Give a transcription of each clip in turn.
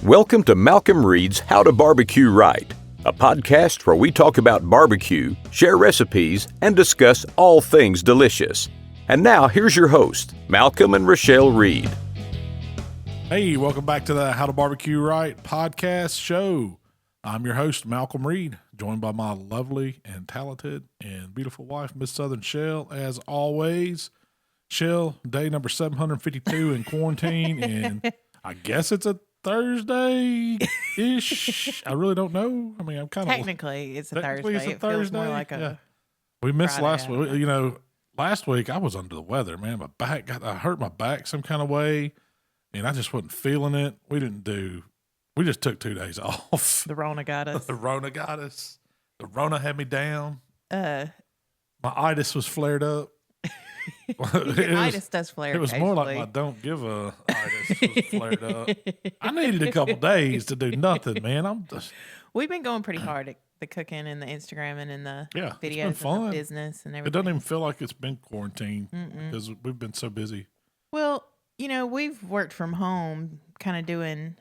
Welcome to Malcom Reed's How to Barbecue Right, a podcast where we talk about barbecue, share recipes, and discuss all things delicious. And now, here's your host, Malcom and Rachelle Reed. Hey, welcome back to the How to Barbecue Right podcast show. I'm your host, Malcom Reed, joined by my lovely and talented and beautiful wife, Miss Southern Shell, as always. Shell, day number 752 in quarantine, and I guess it's a Thursday-ish. I really don't know. I mean, I'm kind of... Technically, it's a Thursday. It feels more like a We missed Friday, last week. You know, last week I was under the weather, man. I hurt my back some kind of way, and I just wasn't feeling it. We just took 2 days off. The Rona got us. The Rona got us. The Rona had me down. My itis was flared up. itis does flare. It was more like my don't give a itis was flared up. I needed a couple days to do nothing, man. We've been going pretty hard at the cooking and the Instagram and in the videos and the business and everything. It doesn't even feel like it's been quarantine because we've been so busy. Well, you know, we've worked from home, kind of doing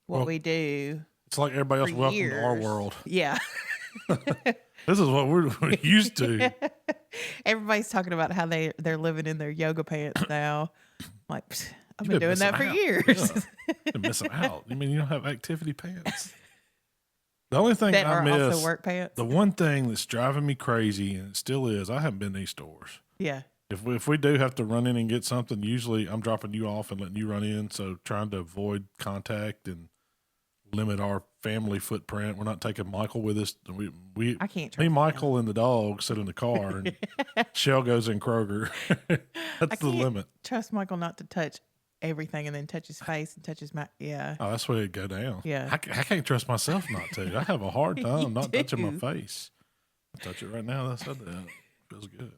what we do. It's like everybody else. Welcome years. to our world. Yeah. This is what we're used to. Everybody's talking about how they're living in their yoga pants now. Like, I've been doing that for years. Yeah. You're missing out. You mean you don't have activity pants? The only thing that I are miss, also work pants. the one thing that's driving me crazy, and it still is, I haven't been to these stores. Yeah. If we do have to run in and get something, usually I'm dropping you off and letting you run in. So trying to avoid contact and limit our family footprint. We're not taking Michael with us. I can't. Me, Michael, and the dog sit in the car, and Shell goes in Kroger. That's the limit. Trust Michael not to touch everything and then touch his face and touch his mouth. Yeah. Oh, that's where it go down. Yeah. I can't trust myself not to. I have a hard time not touching my face. I touch it right now. That's that. Feels good.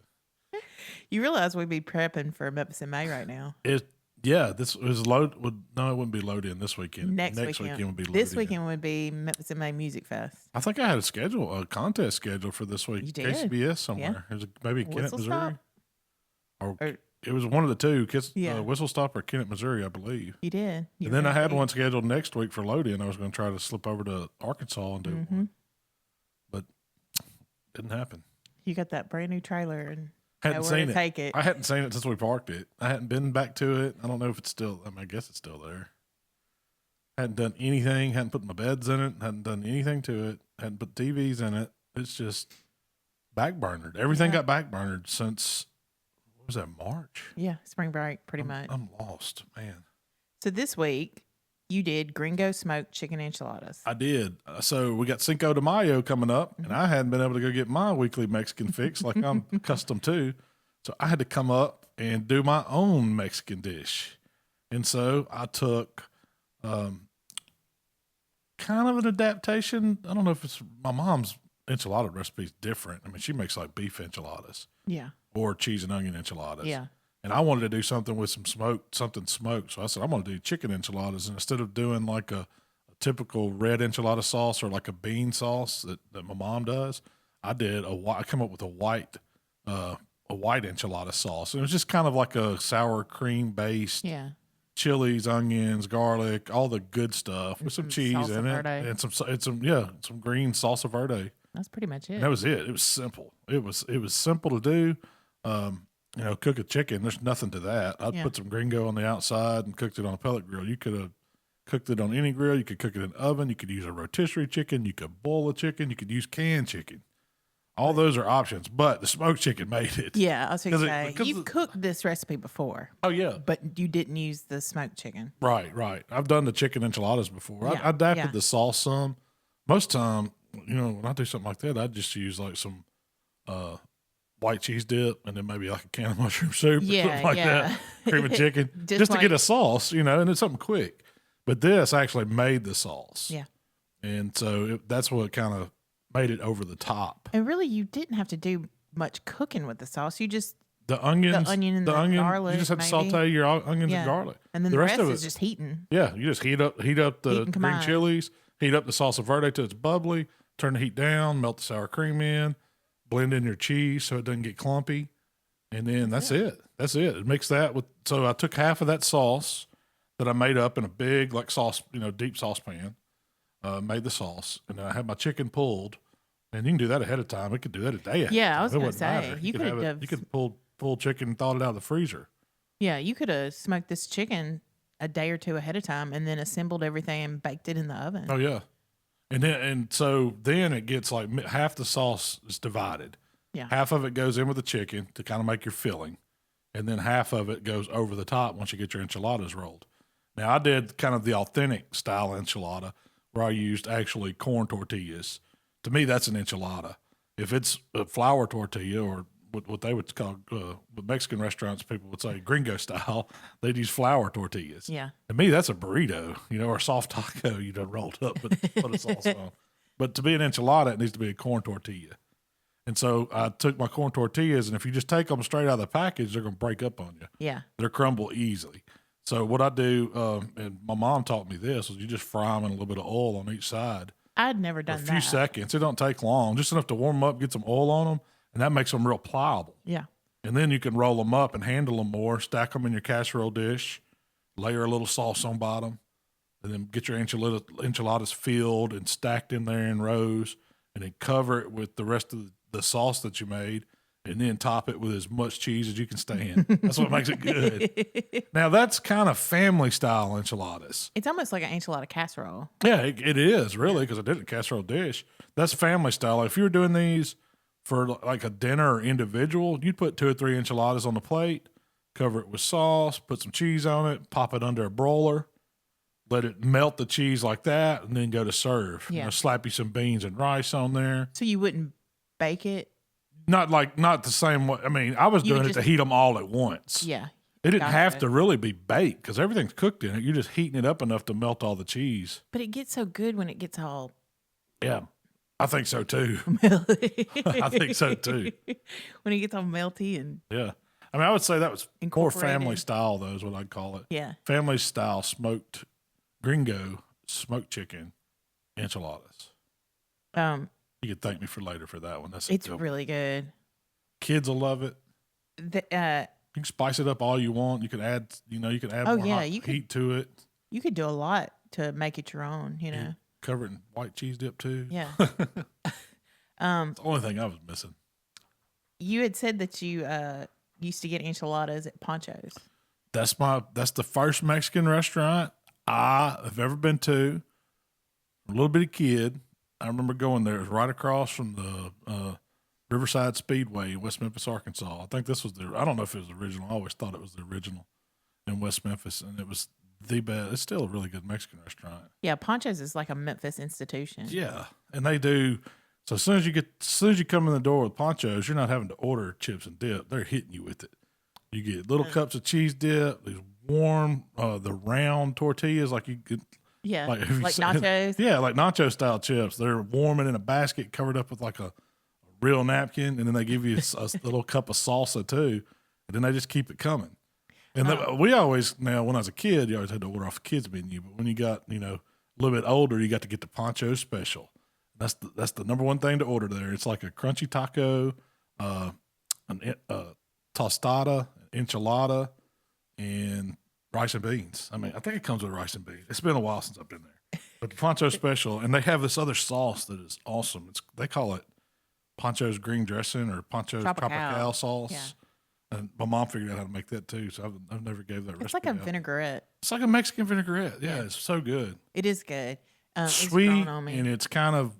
You realize we'd be prepping for Memphis in May right now. This was load. No, it wouldn't be load in this weekend. Next weekend would be load This weekend would be Memphis in May Music Fest. I think I had a contest scheduled for this week. You did? KCBS somewhere. Yeah. It was maybe Kennett, Whistle Missouri. Stop? Or it was one of the two. Yeah. Whistle Stop or Kennett, Missouri, I believe. You did. And then I had one scheduled next week for load in. I was going to try to slip over to Arkansas and do one, but didn't happen. You got that brand new trailer and Hadn't seen it. Take it. I hadn't seen it since we parked it. I hadn't been back to it. I don't know if it's still. I guess it's still there. Hadn't done anything. Hadn't put my beds in it. Hadn't done anything to it. Hadn't put TVs in it. It's just backburnered. Everything got backburnered since. What was that, March? Yeah, spring break, pretty much. I'm lost, man. So this week you did Gringo smoked chicken enchiladas. I did. So we got Cinco De Mayo coming up, and I hadn't been able to go get my weekly Mexican fix like I'm accustomed to. So I had to come up and do my own Mexican dish. And so I took kind of an adaptation. I don't know if it's my mom's enchilada recipe is different. I mean, she makes like beef enchiladas. Yeah. Or cheese and onion enchiladas. Yeah. And I wanted to do something with something smoked. So I said, I'm going to do chicken enchiladas. And instead of doing like a typical red enchilada sauce or like a bean sauce that my mom does, I come up with a white enchilada sauce. And it was just kind of like a sour cream based, chilies, onions, garlic, all the good stuff with some cheese in it and some green salsa verde. That's pretty much it. And that was it. It was simple. It was simple to do. Cook a chicken. There's nothing to that. I'd put some Gringo on the outside and cooked it on a pellet grill. You could have cooked it on any grill. You could cook it in an oven. You could use a rotisserie chicken. You could boil a chicken. You could use canned chicken. All those are options, but the smoked chicken made it. Yeah, I was going to say, you've cooked this recipe before. Oh, yeah. But you didn't use the smoked chicken. Right. I've done the chicken enchiladas before. Yeah, I adapted the sauce some. Most time, when I do something like that, I just use like some white cheese dip and then maybe like a can of mushroom soup or something like that. Cream of chicken. just to get a sauce, and it's something quick. But this actually made the sauce. Yeah. And so that's what kind of made it over the top. And really, you didn't have to do much cooking with the sauce. You just the onion and the garlic. You just have to saute your onions and garlic, and then the rest of it is just heating. Yeah, you just heat up the green chilies, heat up the salsa verde till it's bubbly. Turn the heat down, melt the sour cream in, blend in your cheese so it doesn't get clumpy, and then that's it. That's it. Mix that with. So I took half of that sauce, that I made up in a big like sauce, deep saucepan. Made the sauce, and then I had my chicken pulled. And you can do that ahead of time. We could do that a day ahead. Yeah, I was going gonna to say you could pull chicken and thaw it out of the freezer. Yeah, you could have smoked this chicken a day or two ahead of time, and then assembled everything and baked it in the oven. Oh yeah, and so then it gets like half the sauce is divided. Yeah, half of it goes in with the chicken to kind of make your filling, and then half of it goes over the top once you get your enchiladas rolled. Now I did kind of the authentic style enchilada where I used actually corn tortillas. To me, that's an enchilada. If it's a flour tortilla or what they would call, what Mexican restaurants people would say gringo style, they'd use flour tortillas. Yeah. To me, that's a burrito, or a soft taco you done rolled up but put a sauce on. But to be an enchilada, it needs to be a corn tortilla. And so I took my corn tortillas, and if you just take them straight out of the package, they're going to break up on you. Yeah. They're crumble easily. So what I do, and my mom taught me this, is you just fry them in a little bit of oil on each side. I'd never done that. A few seconds. It don't take long. Just enough to warm them up, get some oil on them, and that makes them real pliable. Yeah. And then you can roll them up and handle them more, stack them in your casserole dish, layer a little sauce on bottom, and then get your enchiladas filled and stacked in there in rows, and then cover it with the rest of the sauce that you made, and then top it with as much cheese as you can stand. That's what makes it good. Now, that's kind of family-style enchiladas. It's almost like an enchilada casserole. Yeah, it is, really, because I did a casserole dish. That's family-style. If you were doing these for like a dinner or individual, you'd put 2 or 3 enchiladas on the plate, cover it with sauce, put some cheese on it, pop it under a broiler, let it melt the cheese like that, and then go to serve. Yeah. Slap you some beans and rice on there. So you wouldn't bake it? Not the same way. I mean, I was doing it to heat them all at once. Yeah. It didn't have to really be baked because everything's cooked in it. You're just heating it up enough to melt all the cheese. But it gets so good when it gets all... Yeah, I think so too. I think so too. When it gets all melty and... Yeah. I mean, I would say that was more Incorporated. family style, though, is what I'd call it. Yeah. Family style gringo smoked chicken enchiladas. You could thank me for later for that one. It's really good. Kids will love it. You can spice it up all you want. You can add, more heat to it. You could do a lot to make it your own, You cover it in white cheese dip too. Yeah. It's the only thing I was missing. You had said that you used to get enchiladas at Poncho's. That's the first Mexican restaurant I have ever been to. A little bitty kid. I remember going there. It was right across from the Riverside Speedway in West Memphis, Arkansas. I think this was I don't know if it was the original. I always thought it was the original in West Memphis, and it was the best. It's still a really good Mexican restaurant. Yeah, Poncho's is like a Memphis institution. Yeah, and they do. So as soon as you come in the door with Poncho's, you're not having to order chips and dip. They're hitting you with it. You get little cups of cheese dip, these warm, the round tortillas like you get. Yeah, like nachos. Yeah, like nacho style chips. They're warm and in a basket covered up with like a real napkin, and then they give you a little cup of salsa too, and then they just keep it coming. And we always, now when I was a kid, you always had to order off the kids menu, but when you got a little bit older, you got to get the Poncho special. That's the number one thing to order there. It's like a crunchy taco, tostada, enchilada, and rice and beans. I mean, I think it comes with rice and beans. It's been a while since I've been there. But the Poncho special, and they have this other sauce that is awesome. They call it Poncho's green dressing or Poncho's tropical sauce. Yeah. And my mom figured out how to make that too, so I've never gave that recipe. It's like a vinaigrette. It's like a Mexican vinaigrette. Yeah, it's so good. It is good. Sweet, and it's kind of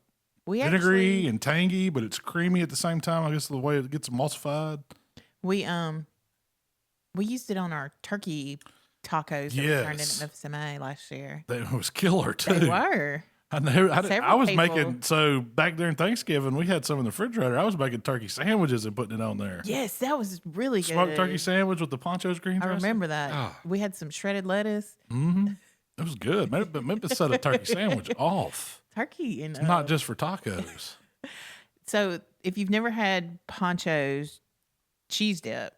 vinegary and tangy, but it's creamy at the same time. I guess the way it gets emulsified. We used it on our turkey tacos that we turned in at Memphis MA last year. That was killer too. They were. I was making, so back during Thanksgiving, we had some in the refrigerator. I was making turkey sandwiches and putting it on there. Yes, that was really good. Smoked turkey sandwich with the Poncho's green dressing. I remember that. Oh. We had some shredded lettuce. Mm-hmm. It was good. But Memphis set a turkey sandwich off. Turkey and it's not just for tacos. So if you've never had Poncho's cheese dip,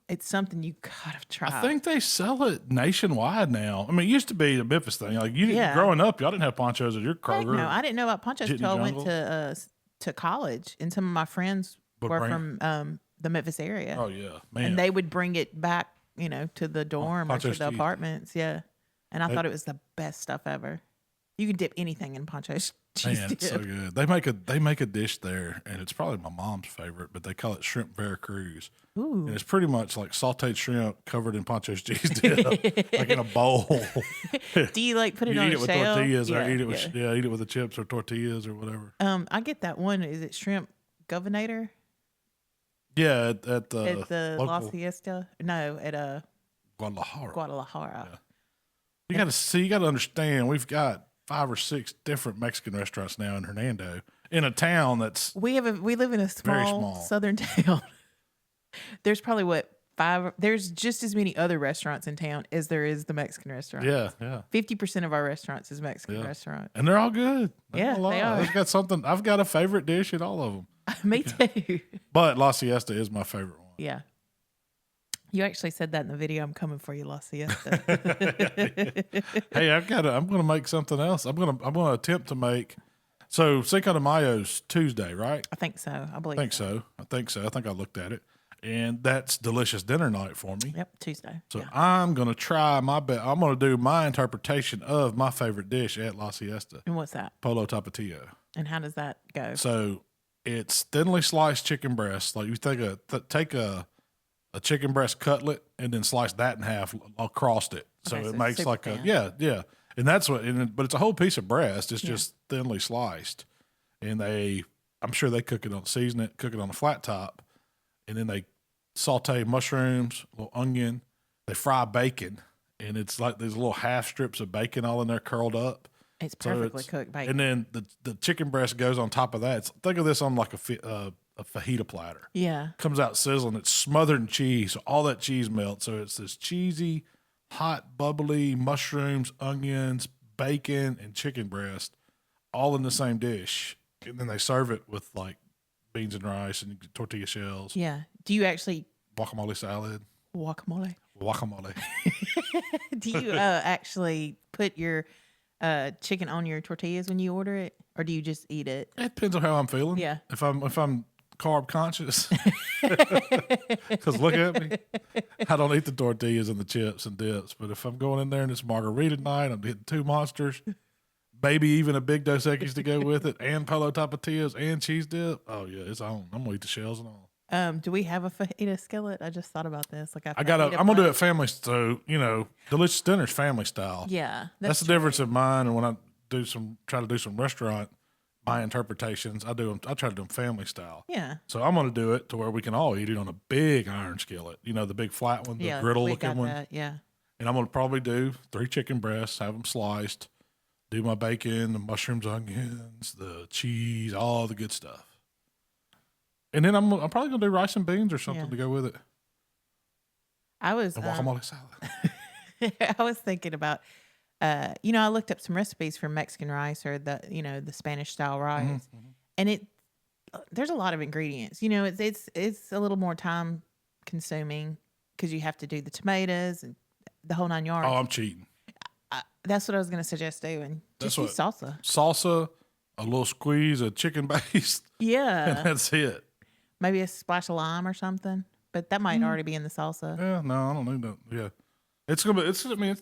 it's something you gotta try. I think they sell it nationwide now. I mean, it used to be a Memphis thing. Like growing up, y'all didn't have Poncho's at your Kroger. No, I didn't know about Poncho's until I went to college, and some of my friends were from the Memphis area. Oh yeah, man! And they would bring it back, to the dorm or to the apartments. Yeah. And I thought it was the best stuff ever. You can dip anything in Pancho's cheese Man, dip. it's so good. They make a dish there, and it's probably my mom's favorite, but they call it shrimp Veracruz. Ooh. And it's pretty much like sauteed shrimp covered in Pancho's cheese dip, like in a bowl. Do you like put it you on eat a it with shell? tortillas, or eat it with eat it with the chips or tortillas or whatever. I get that one. Is it shrimp governor? Yeah, at the La local Siesta. No, at Guadalajara. Yeah. You got to understand. We've got 5 or 6 different Mexican restaurants now in Hernando, in a town that's we live in a small southern town. There's probably 5. There's just as many other restaurants in town as there is the Mexican restaurant. Yeah. 50% of our restaurants is Mexican restaurant, and they're all good. Yeah, they are. I've got a favorite dish in all of them. Me too. But La Siesta is my favorite one. Yeah. You actually said that in the video. I'm coming for you, La Siesta. Hey, I'm going to make something else. I'm going to attempt to make. So Cinco de Mayo's Tuesday, right? I think so. I believe. I think so. I think I looked at it, and that's delicious dinner night for me. Yep, Tuesday. So I'm going to try my best. I'm going to do my interpretation of my favorite dish at La Siesta. And what's that? Polo Tapatio. And how does that go? So it's thinly sliced chicken breast. Like you take a chicken breast cutlet and then slice that in half across it. So it makes like thin. yeah. And that's but it's a whole piece of breast. It's just thinly sliced. And I'm sure they cook it on a flat top. And then they saute mushrooms, a little onion. They fry bacon. And it's like these little half strips of bacon all in there curled up. It's perfectly cooked bacon. And then the chicken breast goes on top of that. Think of this on like a fajita platter. Yeah. Comes out sizzling. It's smothered in cheese. So all that cheese melts. So it's this cheesy, hot, bubbly mushrooms, onions, bacon, and chicken breast all in the same dish. And then they serve it with like beans and rice and tortilla shells. Yeah. Do you actually Guacamole salad. Guacamole. Do you actually put your chicken on your tortillas when you order it, or do you just eat it? It depends on how I'm feeling. Yeah. If I'm carb conscious, because look at me, I don't eat the tortillas and the chips and dips. But if I'm going in there and it's margarita night, I'm hitting 2 monsters, maybe even a big Dos Equis to go with it, and Polo Tapatios and cheese dip. Oh yeah, it's on. I'm gonna eat the shells and all. Do we have a fajita skillet? I just thought about this. I'm gonna do it family. So delicious dinners family style. Yeah, that's the difference in mine. And when I try to do some restaurant, my interpretations, I try to do them family style. Yeah. So I'm gonna do it to where we can all eat it on a big iron skillet. The big flat one, the griddle looking one. That, yeah. And I'm gonna probably do 3 chicken breasts, have them sliced, do my bacon, the mushrooms, onions, the cheese, all the good stuff. And then I'm probably gonna do rice and beans or something to go with it. I was guacamole salad. I was thinking about, I looked up some recipes for Mexican rice or the Spanish style rice, and there's a lot of ingredients. It's a little more time consuming because you have to do the tomatoes and the whole 9 yards. Oh, I'm cheating. That's what I was going to suggest doing. Just use salsa. Salsa, a little squeeze of chicken base. Yeah, and that's it. Maybe a splash of lime or something, but that might already be in the salsa. Yeah, no, I don't need that. Yeah, it's gonna be.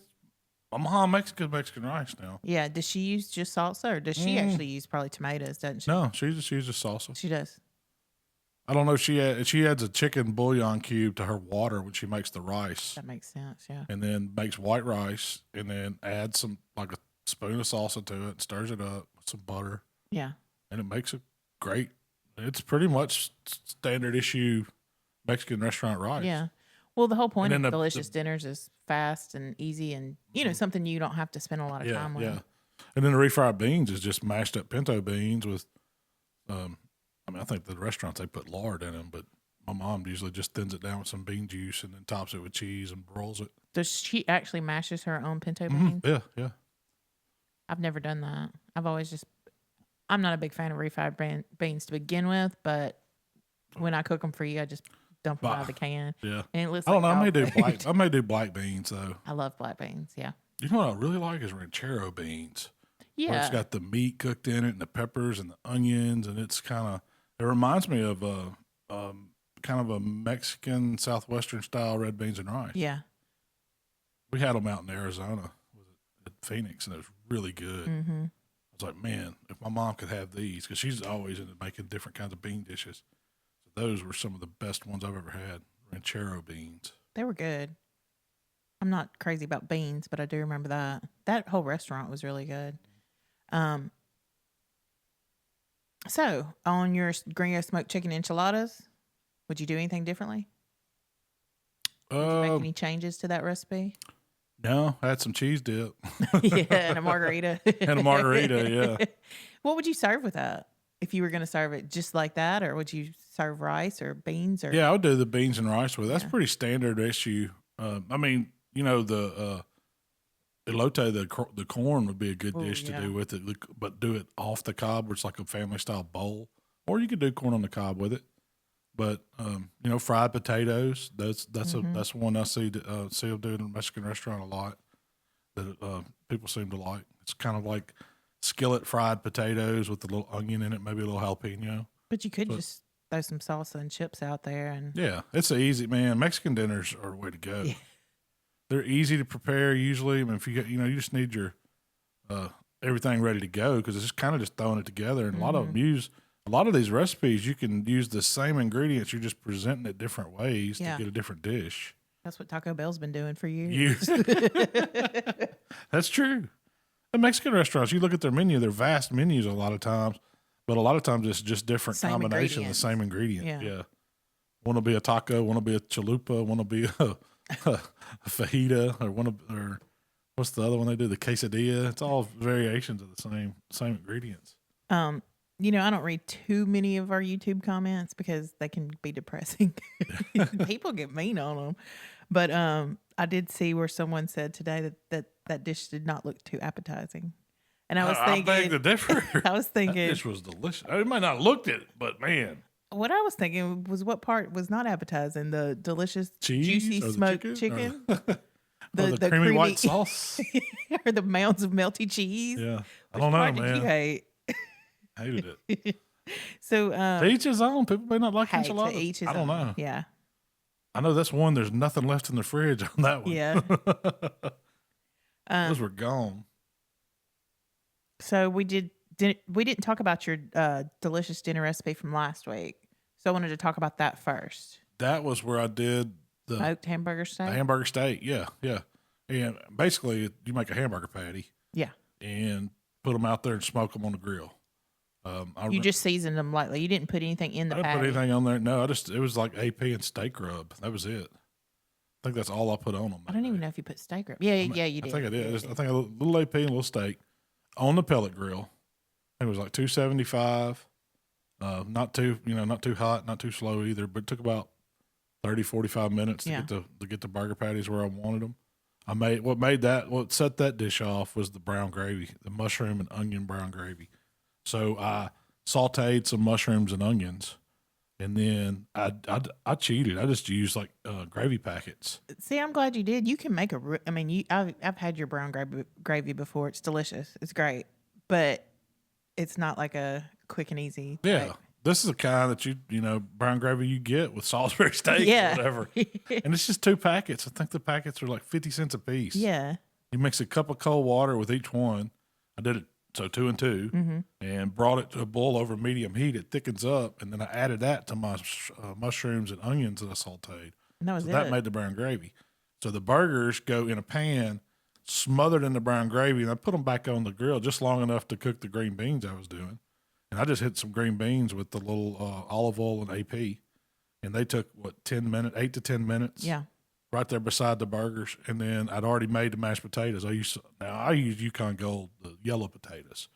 My mom makes good Mexican rice now. Yeah, does she use just salsa, or does she actually use probably tomatoes? Doesn't she? No, she just uses salsa. She does. I don't know. She adds a chicken bouillon cube to her water when she makes the rice. That makes sense. Yeah. And then makes white rice, and then adds some like a spoon of salsa to it, stirs it up with some butter. Yeah. And it makes it great. It's pretty much standard issue Mexican restaurant rice. Yeah. Well, the whole point of delicious dinners is fast and easy and, something you don't have to spend a lot of time with. Yeah. And then the refried beans is just mashed up pinto beans with, I think the restaurants, they put lard in them, but my mom usually just thins it down with some bean juice and then tops it with cheese and rolls it. Does she actually mashes her own pinto beans? Yeah. I've never done that. I'm not a big fan of refried beans to begin with, but when I cook them for you, I just dump them out of the can. Yeah. And it looks I don't know. like I may do black beans though. I love black beans. Yeah. You know what I really like is ranchero beans. Yeah. Where it's got the meat cooked in it and the peppers and the onions, and it reminds me of kind of a Mexican Southwestern style red beans and rice. Yeah. We had them out in Arizona. Was it Phoenix, and it was really good. Mm-hmm. I was like, man, if my mom could have these, because she's always into making different kinds of bean dishes. So those were some of the best ones I've ever had. Ranchero beans. They were good. I'm not crazy about beans, but I do remember that. That whole restaurant was really good. So on your Gringo smoked chicken enchiladas, would you do anything differently? Did you make any changes to that recipe? No, I had some cheese dip. Yeah, and a margarita. And a margarita, yeah. What would you serve with that? If you were going to serve it just like that, or would you serve rice or beans? Or Yeah, I would do the beans and rice with it. That's pretty standard issue. I mean, you know, the elote, the corn would be a good dish to do with it, but do it off the cob where it's like a family style bowl. Or you could do corn on the cob with it. But you know, fried potatoes. That's one I see them do in a Mexican restaurant a lot. That people seem to like. It's kind of like skillet fried potatoes with a little onion in it, maybe a little jalapeno. But you could just throw some salsa and chips out there, and yeah, it's easy, man. Mexican dinners are the way to go. Yeah. They're easy to prepare usually. I mean, if you you just need your everything ready to go because it's just kind of just throwing it together. And a lot of them a lot of these recipes, you can use the same ingredients. You're just presenting it different ways to get a different dish. That's what Taco Bell's been doing for years. That's true. The Mexican restaurants, you look at their menu, they're vast menus a lot of times, but a lot of times it's just different combinations of the same ingredient. Yeah. One will be a taco, one will be a chalupa, one will be a fajita, or what's the other one they do? The quesadilla. It's all variations of the same ingredients. You know, I don't read too many of our YouTube comments because they can be depressing. People get mean on them. But I did see where someone said today that dish did not look too appetizing. And I was thinking, I beg to differ. I was thinking that dish was delicious. It might not have looked it, but man. What I was thinking was what part was not appetizing? The delicious, juicy smoked chicken? The creamy white sauce? Or the mounds of melty cheese? Yeah. I don't know, man. Did you hate? Hated it. So to each his own. People may not like enchiladas. To each his I don't own. know. Yeah. I know that's one. There's nothing left in the fridge on that one. Yeah. Those were gone. So we didn't talk about your delicious dinner recipe from last week. So I wanted to talk about that first. That was where I did the smoked hamburger steak. The hamburger steak, yeah. And basically, you make a hamburger patty. Yeah. And put them out there and smoke them on the grill. You just seasoned them lightly. You didn't put anything in the patty. I didn't put anything on there. No, it was like AP and steak rub. That was it. I think that's all I put on them. I don't even know if you put steak rub. Yeah, you did. I think I did. I think a little AP and a little steak on the pellet grill. I think it was like 275. Not too hot, not too slow either, but it took about 30, 45 minutes to get the burger patties where I wanted them. What set that dish off was the brown gravy, the mushroom and onion brown gravy. So I sauteed some mushrooms and onions, and then I cheated. I just used like gravy packets. See, I'm glad you did. You can make I've had your brown gravy before. It's delicious. It's great, but it's not like a quick and easy. Yeah. Type. This is the kind that brown gravy you get with Salisbury steak or whatever. And it's just 2 packets. I think the packets are like 50 cents a piece. Yeah. You mix a cup of cold water with each one. I did it 2 and 2 and brought it to a boil over medium heat. It thickens up, and then I added that to my mushrooms and onions that I sauteed. That made the brown gravy. So the burgers go in a pan, smothered in the brown gravy, and I put them back on the grill just long enough to cook the green beans I was doing. And I just hit some green beans with the little olive oil and AP, and they took 8 to 10 minutes. Yeah. Right there beside the burgers, and then I'd already made the mashed potatoes. I use Yukon Gold, the yellow potatoes.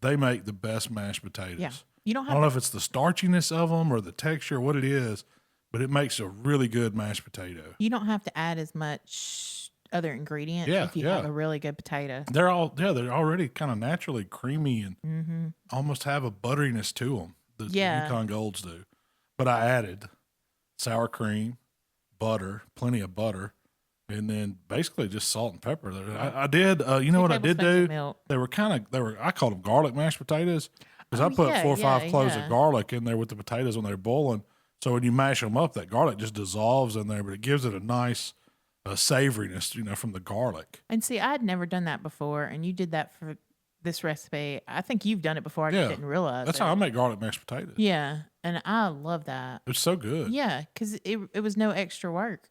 They make the best mashed potatoes. Yeah. I don't know if it's the starchiness of them or the texture, what it is, but it makes a really good mashed potato. You don't have to add as much other ingredients if you have a really good potato. They're already kind of naturally creamy and almost have a butteriness to them. The Yukon Golds do. But I added sour cream, butter, plenty of butter, and then basically just salt and pepper. I did, what I did do? I called them garlic mashed potatoes because I put 4 or 5 cloves of garlic in there with the potatoes when they're boiling. So when you mash them up, that garlic just dissolves in there, but it gives it a nice savoriness, from the garlic. And see, I'd never done that before, and you did that for this recipe. I think you've done it before. I just didn't realize That's it. how I make garlic mashed potatoes. Yeah, and I love that. It's so good. Yeah, because it was no extra work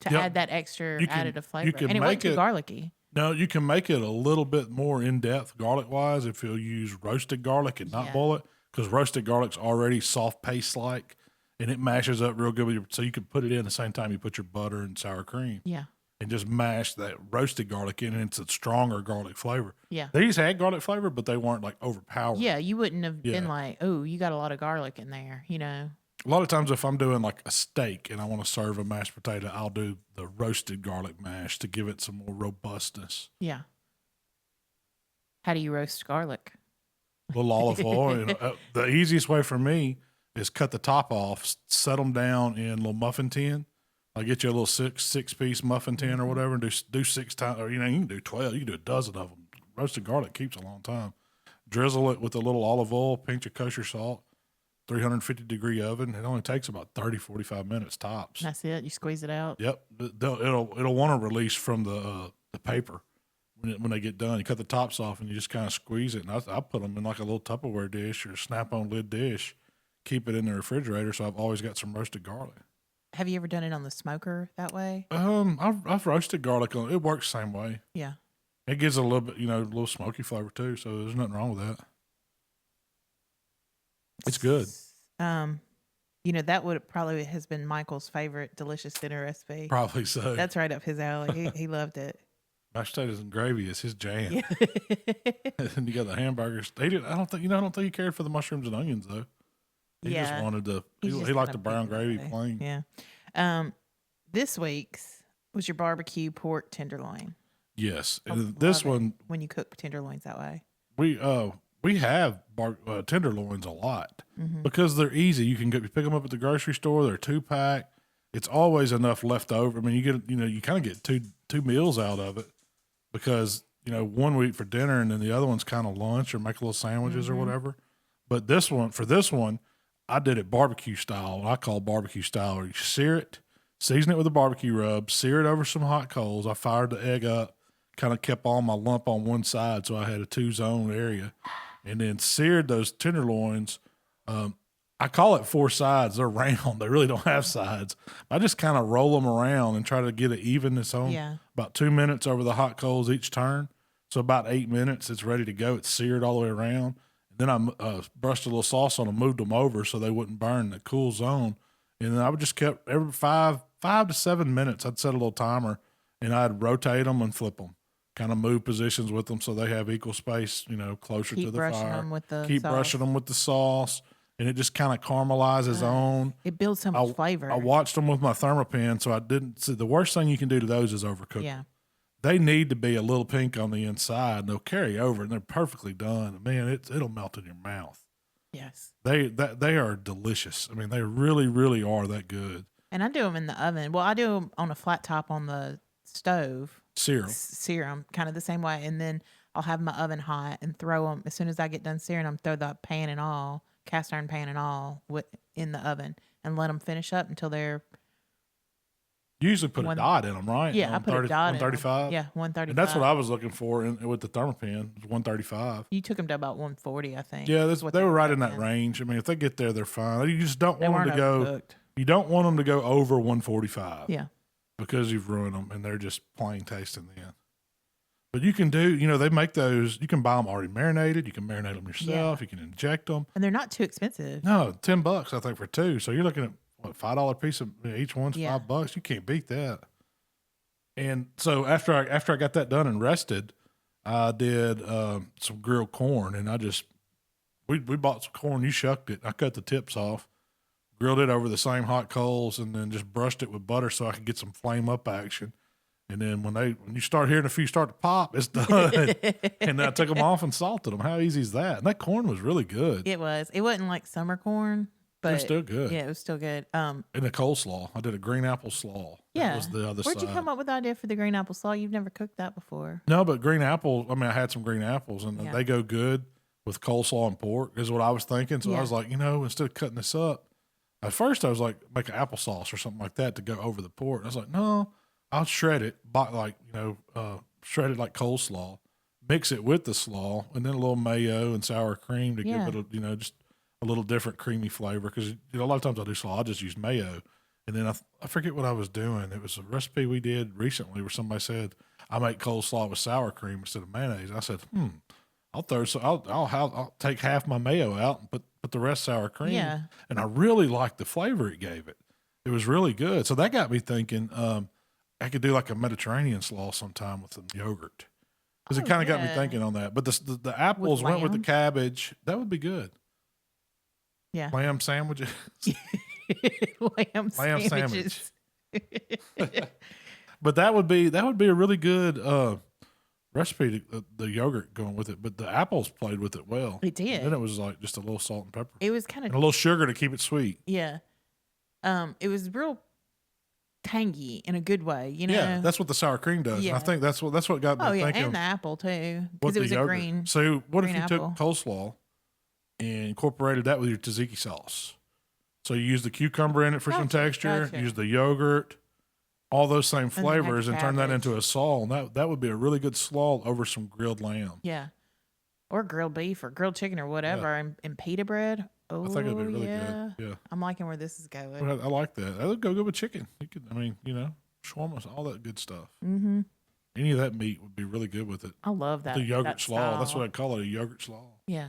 to add that extra additive flavor. You can and it wasn't too garlicky. No, you can make it a little bit more in-depth garlic-wise if you'll use roasted garlic and not boil it, because roasted garlic's already soft paste-like, and it mashes up real good with so you can put it in the same time you put your butter and sour cream. Yeah. And just mash that roasted garlic in, and it's a stronger garlic flavor. Yeah. These had garlic flavor, but they weren't like overpowering. Yeah, you wouldn't have been like, oh, you got a lot of garlic in there, A lot of times if I'm doing like a steak and I want to serve a mashed potato, I'll do the roasted garlic mash to give it some more robustness. Yeah. How do you roast garlic? A little olive oil. The easiest way for me is cut the top off, set them down in a little muffin tin. Like get you a little six-piece muffin tin or whatever, and do 6 times, or you can do 12. You can do a dozen of them. Roasted garlic keeps a long time. Drizzle it with a little olive oil, pinch of kosher salt, 350-degree oven. It only takes about 30, 45 minutes tops. That's it. You squeeze it out. Yep. It'll want to release from the paper when they get done. You cut the tops off and you just kind of squeeze it. And I put them in like a little Tupperware dish or a Snap-on lid dish. Keep it in the refrigerator, so I've always got some roasted garlic. Have you ever done it on the smoker that way? I've roasted garlic on it. It works the same way. Yeah. It gives a little bit, a little smoky flavor too. So there's nothing wrong with that. It's good. That would probably has been Michael's favorite delicious dinner recipe. Probably so. That's right up his alley. He loved it. Mashed potatoes and gravy is his jam. Yeah. And you got the hamburgers. I don't think he cared for the mushrooms and onions though. He just wanted to. He liked the brown gravy plain. Yeah. This week's was your barbecue pork tenderloin. Yes, and this one when you cook tenderloins that way. We have tenderloins a lot because they're easy. You can pick them up at the grocery store. They're 2-pack. It's always enough left over. I mean, you kind of get two meals out of it because one we eat for dinner and then the other one's kind of lunch or make little sandwiches or whatever. But this one, I did it barbecue style. What I call barbecue style. Where you sear it, season it with a barbecue rub, sear it over some hot coals. I fired the egg up, kind of kept all my lump on one side, so I had a 2-zone area, and then seared those tenderloins. I call it 4 sides. They're round. They really don't have sides. I just kind of roll them around and try to get it evenness on. Yeah. About 2 minutes over the hot coals each turn. So about 8 minutes, it's ready to go. It's seared all the way around. Then I brushed a little sauce on them, moved them over so they wouldn't burn in the cool zone. And then I would just kept every 5 to 7 minutes, I'd set a little timer, and I'd rotate them and flip them, kind of move positions with them so they have equal space, closer to the fire. Keep brushing them with the sauce, and it just kind of caramelizes on. It builds so much flavor. I watched them with my Thermopan, so I didn't see. The worst thing you can do to those is overcook them. Yeah. They need to be a little pink on the inside, and they'll carry over, and they're perfectly done. Man, it'll melt in your mouth. Yes. They are delicious. I mean, they really, really are that good. And I do them in the oven. Well, I do them on a flat top on the stove. Sear them kind of the same way. And then I'll have my oven hot and throw them, as soon as I get done searing them, throw the pan and all, cast iron pan and all in the oven and let them finish up until they're. You usually put a dot in them, right? Yeah, I put a dot in 135? Yeah, 135. And that's what I was looking for with the Thermopan, 135. You took them to about 140, I think. Yeah, they were right in that range. I mean, if they get there, they're fine. You just don't want them to go. Overcooked. You don't want them to go over 145. Yeah. Because you've ruined them and they're just plain tasting then. But you can do, they make those, you can buy them already marinated. You can marinate them yourself. You can inject them. And they're not too expensive. No, $10 I think for 2. So you're looking at what, $5 piece of each one's $5. You can't beat that. And so after I got that done and rested, I did some grilled corn, and we bought some corn. You shucked it. I cut the tips off, grilled it over the same hot coals, and then just brushed it with butter so I could get some flame up action. And then when you start hearing a few start to pop, it's done. And then I took them off and salted them. How easy is that? And that corn was really good. It was. It wasn't like summer corn, but it was still good. Yeah, it was still good. And the coleslaw, I did a green apple slaw. Yeah, that was the other Where'd side. you come up with the idea for the green apple slaw? You've never cooked that before. No, but green apple. I mean, I had some green apples, and they go good with coleslaw and pork. Is what I was thinking. So I was like, instead of cutting this up, at first I was like, make an applesauce or something like that to go over the pork. And I was like, no. I'll shred it, shred it like coleslaw, mix it with the slaw, and then a little mayo and sour cream to give it just a little different creamy flavor. Because a lot of times I do slaw, I just use mayo. And then I forget what I was doing. It was a recipe we did recently where somebody said, I make coleslaw with sour cream instead of mayonnaise. I said, I'll take half my mayo out and put the rest sour cream. Yeah. And I really liked the flavor it gave it. It was really good. So that got me thinking, I could do like a Mediterranean slaw sometime with some yogurt. Because it kind of got me thinking on that. But the apples went with the cabbage. That would be good. Yeah. Lamb sandwiches. Lamb sandwiches. But that would be a really good recipe, the yogurt going with it. But the apples played with it well. It did. And then it was like just a little salt and pepper. It was kind of a little sugar to keep it sweet. Yeah. It was real tangy in a good way, you know. Yeah, that's what the sour cream does. Yeah. And I think that's what got me thinking. And the apple too, because it was a green. So what if you apple. took coleslaw and incorporated that with your tzatziki sauce? So you use the cucumber in it for some texture, use the yogurt, all those same flavors, and turn that into a slaw. And that would be a really good slaw over some grilled lamb. Yeah. Or grilled beef or grilled chicken or whatever, and pita bread. Oh, I think it'd be really good. Yeah. I'm liking where this is going. I like that. That would go good with chicken. You could, shawarma, all that good stuff. Mm-hmm. Any of that meat would be really good with it. I love that. The yogurt slaw. Style. That's what I call it, a yogurt slaw. Yeah.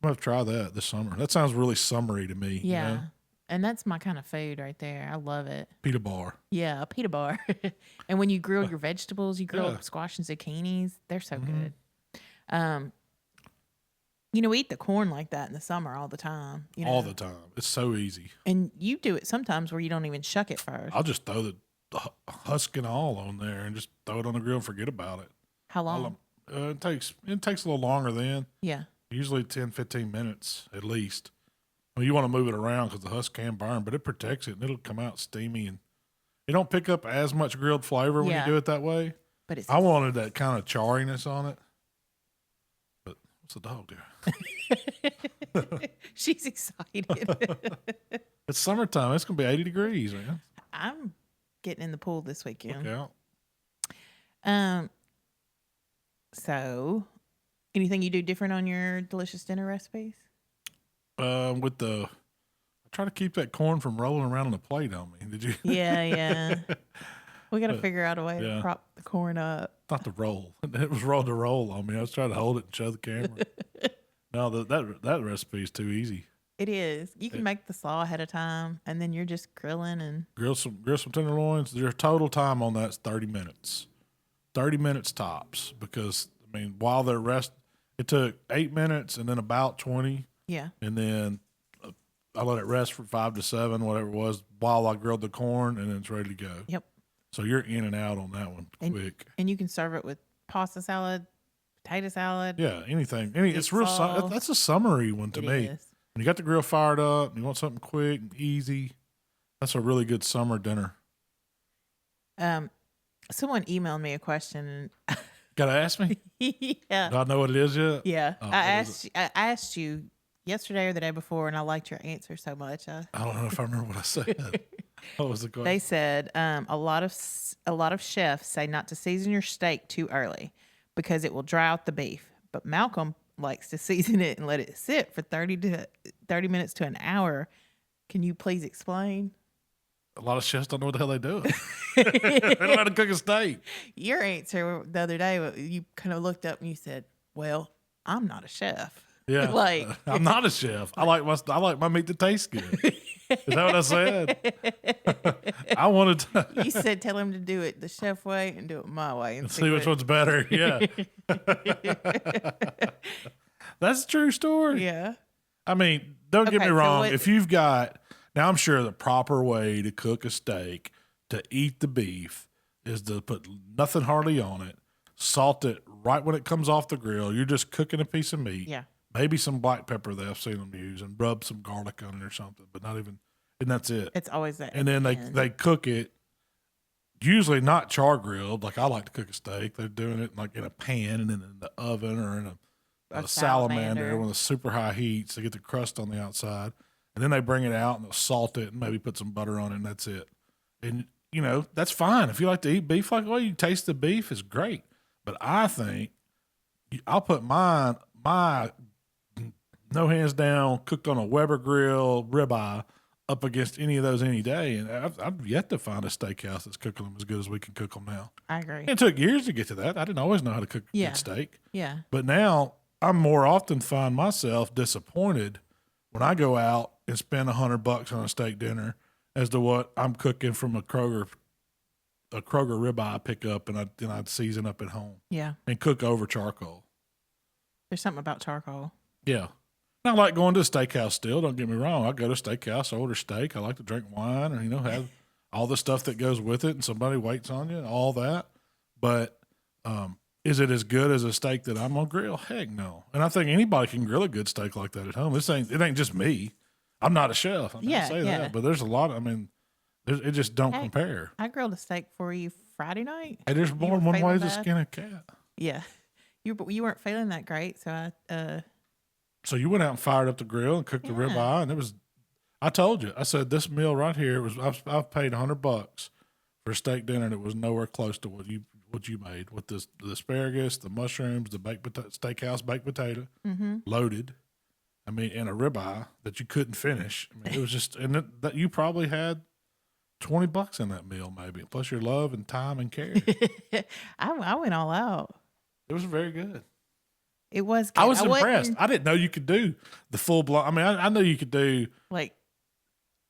I'm going to try that this summer. That sounds really summery to me. Yeah. You know? And that's my kind of food right there. I love it. Pita bar. Yeah, a pita bar. And when you grill your vegetables, you grill squash and zucchinis. They're so good. We eat the corn like that in the summer all the time. All the time. It's so easy. And you do it sometimes where you don't even shuck it first. I'll just throw the husk and all on there and just throw it on the grill and forget about it. How long? It takes a little longer then. Yeah. Usually 10, 15 minutes at least. Well, you want to move it around because the husk can burn, but it protects it and it'll come out steamy and it don't pick up as much grilled flavor when you do it that way. But I wanted that kind of charriness on it. But what's the dog doing? She's excited. It's summertime. It's going to be 80 degrees, man. I'm getting in the pool this weekend. Look out. So anything you do different on your delicious dinner recipes? I try to keep that corn from rolling around on the plate on me. Did you? Yeah. We got to figure out a way to prop the corn up. Not the roll. It was rolled to roll on me. I was trying to hold it and show the camera. No, that recipe is too easy. It is. You can make the slaw ahead of time, and then you're just grilling and grill some tenderloins. Your total time on that's 30 minutes. 30 minutes tops, because while they're it took 8 minutes and then about 20. Yeah. And then I let it rest for 5 to 7, whatever it was, while I grilled the corn, and then it's ready to go. Yep. So you're in and out on that one quick. And you can serve it with pasta salad, potato salad. Yeah, anything. It's real. That's a summery one to me. Is. When you got the grill fired up, and you want something quick and easy. That's a really good summer dinner. Someone emailed me a question. Gotta ask me? Yeah. Do I know what it is yet? Yeah. I asked you yesterday or the day before, and I liked your answer so much. I don't know if I remember what I said. What was the question? They said a lot of chefs say not to season your steak too early because it will dry out the beef. But Malcolm likes to season it and let it sit for 30 minutes to an hour. Can you please explain? A lot of chefs don't know what the hell they do. They don't know how to cook a steak. Your answer the other day, you kind of looked up and you said, "Well, I'm not a chef." Yeah, I'm not a chef. I like my meat to taste good. Is that what I said? I wanted to. You said, "Tell him to do it the chef way and do it my way and see which one's better." Yeah, that's a true story. Yeah. Don't get me wrong. If you've got now, I'm sure the proper way to cook a steak to eat the beef is to put nothing hardly on it, salt it right when it comes off the grill. You're just cooking a piece of meat. Yeah. Maybe some black pepper that I've seen them use, and rub some garlic on it or something, but not even, and that's it. It's always that. And then they cook it, usually not char grilled, like I like to cook a steak. They're doing it like in a pan and then in the oven or in a salamander with a super high heat, so they get the crust on the outside. And then they bring it out and they'll salt it and maybe put some butter on it, and that's it. And that's fine. If you like to eat beef like you taste the beef is great. But I think I'll put my no hands down cooked on a Weber grill ribeye up against any of those any day. And I've yet to find a steakhouse that's cooking them as good as we can cook them now. I agree. It took years to get to that. I didn't always know how to cook good steak. Yeah. But now I more often find myself disappointed when I go out and spend $100 on a steak dinner as to what I'm cooking from a Kroger ribeye I pick up and I'd season up at home. Yeah. And cook over charcoal. There's something about charcoal. Yeah. I like going to a steakhouse still, don't get me wrong. I go to a steakhouse, I order steak. I like to drink wine and, have all the stuff that goes with it and somebody waits on you and all that. But is it as good as a steak that I'm going to grill? Heck no. And I think anybody can grill a good steak like that at home. It ain't just me. I'm not a chef. I'm not saying that. But there's a lot, it just don't compare. I grilled a steak for you Friday night. Hey, there's more than one way to skin a cat. Yeah. You weren't feeling that great, so So you went out and fired up the grill and cooked the ribeye, and I told you, I said, this meal right here I've paid $100 for a steak dinner that was nowhere close to what you made with the asparagus, the mushrooms, the steakhouse baked potato, loaded. And a ribeye that you couldn't finish. It was just, and that you probably had $20 in that meal, maybe, plus your love and time and care. I went all out. It was very good. It was good. I was impressed. I didn't know you could do the full blown. I know you could do like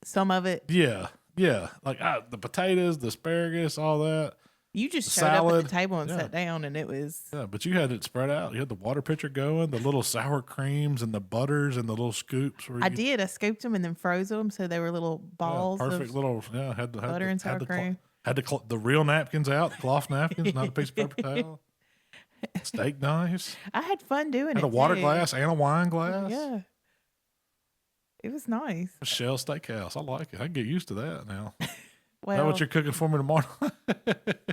some of it. Yeah. Yeah. Like the potatoes, the asparagus, all that. You just showed salad. up at the table and sat down, and it was. Yeah, but you had it spread out. You had the water pitcher going, the little sour creams and the butters and the little scoops. I did. I scooped them and then froze them, so they were little balls. Yeah, perfect little. Yeah, had butter and sour cream. Had the real napkins out, the cloth napkins, not a piece of paper towel. Steak knives. I had fun doing it. A water glass and a wine glass. Yeah. It was nice. Shell Steakhouse. I like it. I can get used to that now. Well, is that what you're cooking for me tomorrow?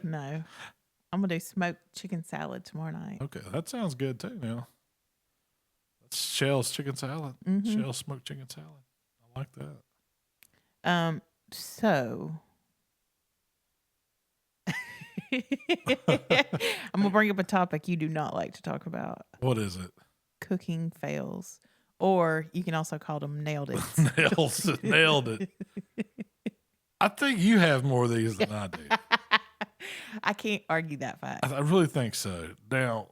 No. I'm going to do smoked chicken salad tomorrow night. Okay. That sounds good too now. That's Shell's chicken salad. Mm-hmm. Shell's smoked chicken salad. I like that. So I'm going to bring up a topic you do not like to talk about. What is it? Cooking fails. Or you can also call them nailed it. Nailed it. I think you have more of these than I do. I can't argue that fact. I really think so. Now,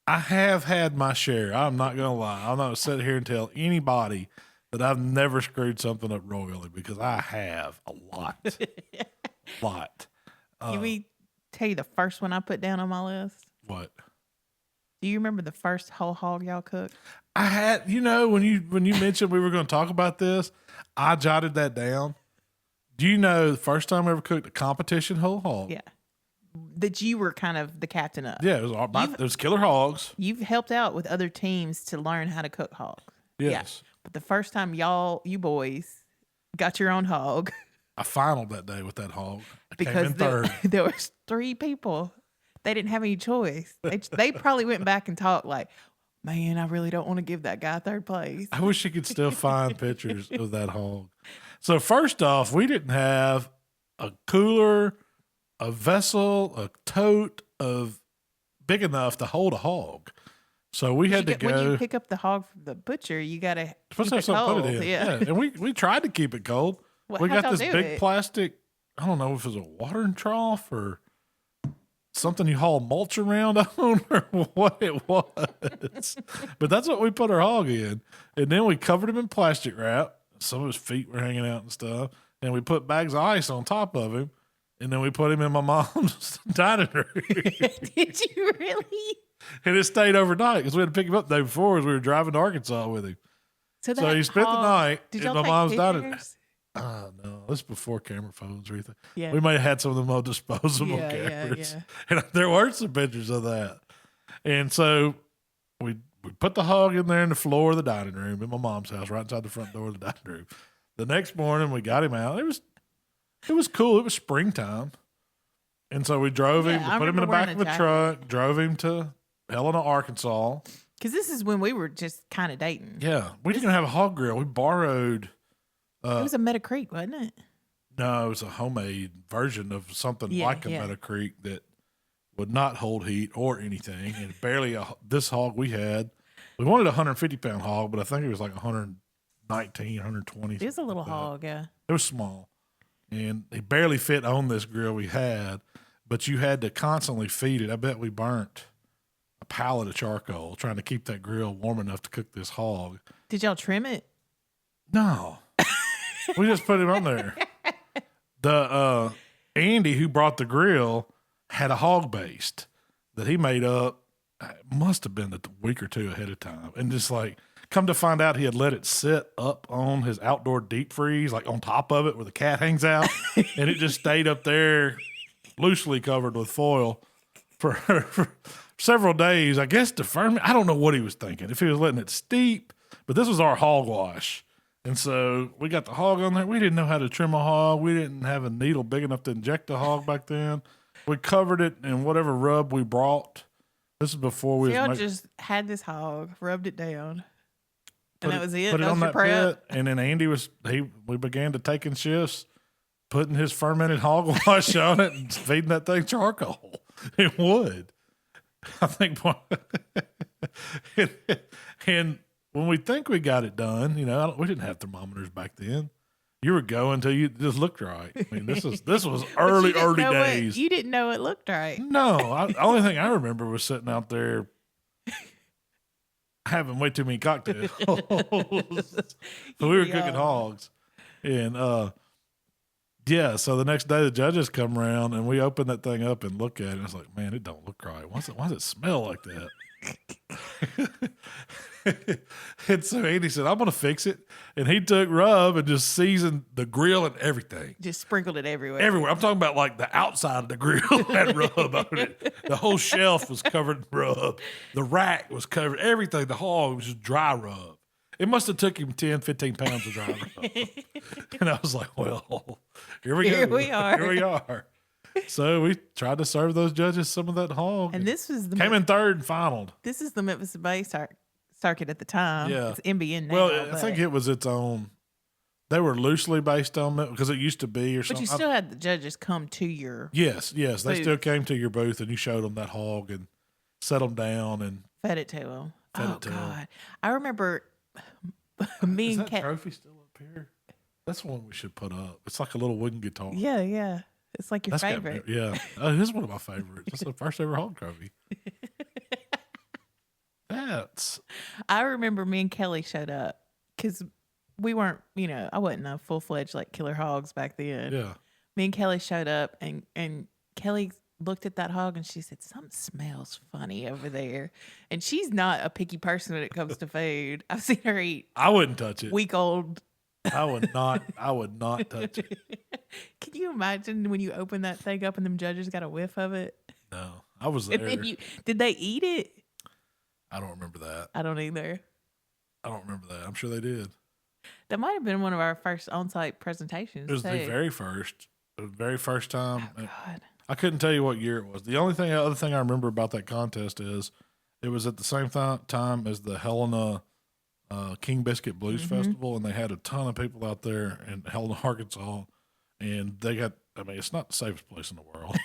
I have had my share. I'm not going to lie. I'm not going to sit here and tell anybody that I've never screwed something up royally, because I have a lot. A lot. Can we tell you the first one I put down on my list? What? Do you remember the first whole hog y'all cooked? I had, when you mentioned we were going to talk about this, I jotted that down. Do you know the first time I ever cooked a competition whole hog? Yeah. That you were kind of the captain of. Yeah, it was killer hogs. You've helped out with other teams to learn how to cook hogs. Yes. Yeah. But the first time you boys got your own hog. I finaled that day with that hog. Because there was 3 people. They didn't have any choice. They probably went back and talked like, man, I really don't want to give that guy 3rd place. I wish you could still find pictures of that hog. So first off, we didn't have a cooler, a vessel, a tote of big enough to hold a hog. So we had to go. When you pick up the hog from the butcher, you got to keep it Put cold. it in. Yeah. And we tried to keep it cold. Well, we got this big plastic, I don't know if it was a watering trough or something you haul mulch around on or what it was. But that's what we put our hog in. And then we covered him in plastic wrap. Some of his feet were hanging out and stuff. And we put bags of ice on top of him. And then we put him in my mom's dining room. Did you really? And it stayed overnight because we had to pick him up the day before as we were driving to Arkansas with him. So he spent the night in my mom's dining room. No, this is before camera phones or anything. Yeah. We may have had some of them on disposable cameras. Yeah. And there were some pictures of that. And so we put the hog in there in the floor of the dining room in my mom's house, right inside the front door of the dining room. The next morning we got him out. It was cool. It was springtime. And so we drove him, put him in the back of a truck, drove him to Helena, Arkansas. Because this is when we were just kind of dating. Yeah. We didn't have a hog grill. We borrowed. It was a Meadow Creek, wasn't it? No, it was a homemade version of something like a Meadow Creek that would not hold heat or anything. And barely this hog we wanted a 150-pound hog, but I think it was like 119, 120. It was a little hog, yeah. It was small. And he barely fit on this grill we had, but you had to constantly feed it. I bet we burnt a pallet of charcoal trying to keep that grill warm enough to cook this hog. Did y'all trim it? No. We just put it on there. The Andy who brought the grill had a hog baste that he made up. Must have been a week or two ahead of time. And just like, come to find out, he had let it sit up on his outdoor deep freeze, like on top of it where the cat hangs out. And it just stayed up there loosely covered with foil for several days. I guess to ferment. I don't know what he was thinking. If he was letting it steep, but this was our hog wash. And so we got the hog on there. We didn't know how to trim a hog. We didn't have a needle big enough to inject the hog back then. We covered it in whatever rub we brought. This is before we just had this hog, rubbed it down. And that was it. Put it that on was that pit, and then Andy we began to taking shifts, putting his fermented hog wash on it and feeding that thing charcoal. It would. I think. And when we think we got it done, we didn't have thermometers back then. You were going till you just looked right. I mean, this was early days. You didn't know it looked right. No, the only thing I remember was sitting out there having way too many cocktails. So we were cooking hogs. And so the next day the judges come around and we open that thing up and look at it. And it's like, man, it don't look right. Why does it smell like that? And so Andy said, I'm going to fix it. And he took rub and just seasoned the grill and everything. Just sprinkled it everywhere. Everywhere. I'm talking about like the outside of the grill had rub on it. The whole shelf was covered in rub. The rack was covered. Everything. The hog was just dry rub. It must have took him 10, 15 pounds of dry rub. And I was like, well, here we go. Here we are. So we tried to serve those judges some of that hog. And this was came in third and finaled. This is the Memphis Bay circuit at the time. Yeah. It's NBN now. Well, I think it was its own. They were loosely based on it because it used to be or something. But you still had the judges come to your Yes. booth. They still came to your booth and you showed them that hog and set them down and fed it to them. God. I remember me and Kat. Trophy still up here? That's one we should put up. It's like a little wooden guitar. Yeah. It's like your favorite. It is one of my favorites. It's the first ever hog trophy. I remember me and Kelly showed up because we weren't, I wasn't a full-fledged like killer hogs back then. Yeah. Me and Kelly showed up and Kelly looked at that hog and she said, something smells funny over there. And she's not a picky person when it comes to food. I've seen her eat. I wouldn't touch it. Week-old. I would not touch it. Can you imagine when you open that thing up and them judges got a whiff of it? No, I was there. Did they eat it? I don't remember that. I don't either. I don't remember that. I'm sure they did. That might have been one of our first on-site presentations. It was the very first time. Oh, God. I couldn't tell you what year it was. The other thing I remember about that contest is it was at the same time as the Helena King Biscuit Blues Festival, and they had a ton of people out there in Helena, Arkansas, and they got. I mean, it's not the safest place in the world.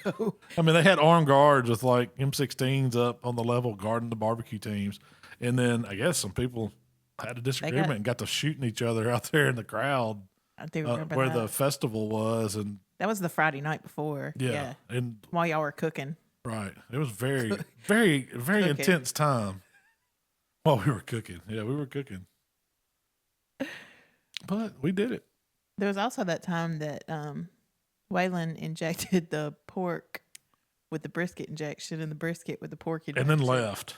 No. I mean, they had armed guards with like M16s up on the level guarding the barbecue teams, and then I guess some people had a disagreement and got to shooting each other out there in the crowd. I do remember where that. the festival was, and that was the Friday night before. Yeah, and while y'all were cooking. Right, it was very, very, very intense time while we were cooking. Yeah, we were cooking, but we did it. There was also that time that Waylon injected the pork with the brisket injection and the brisket with the pork injection. And then left.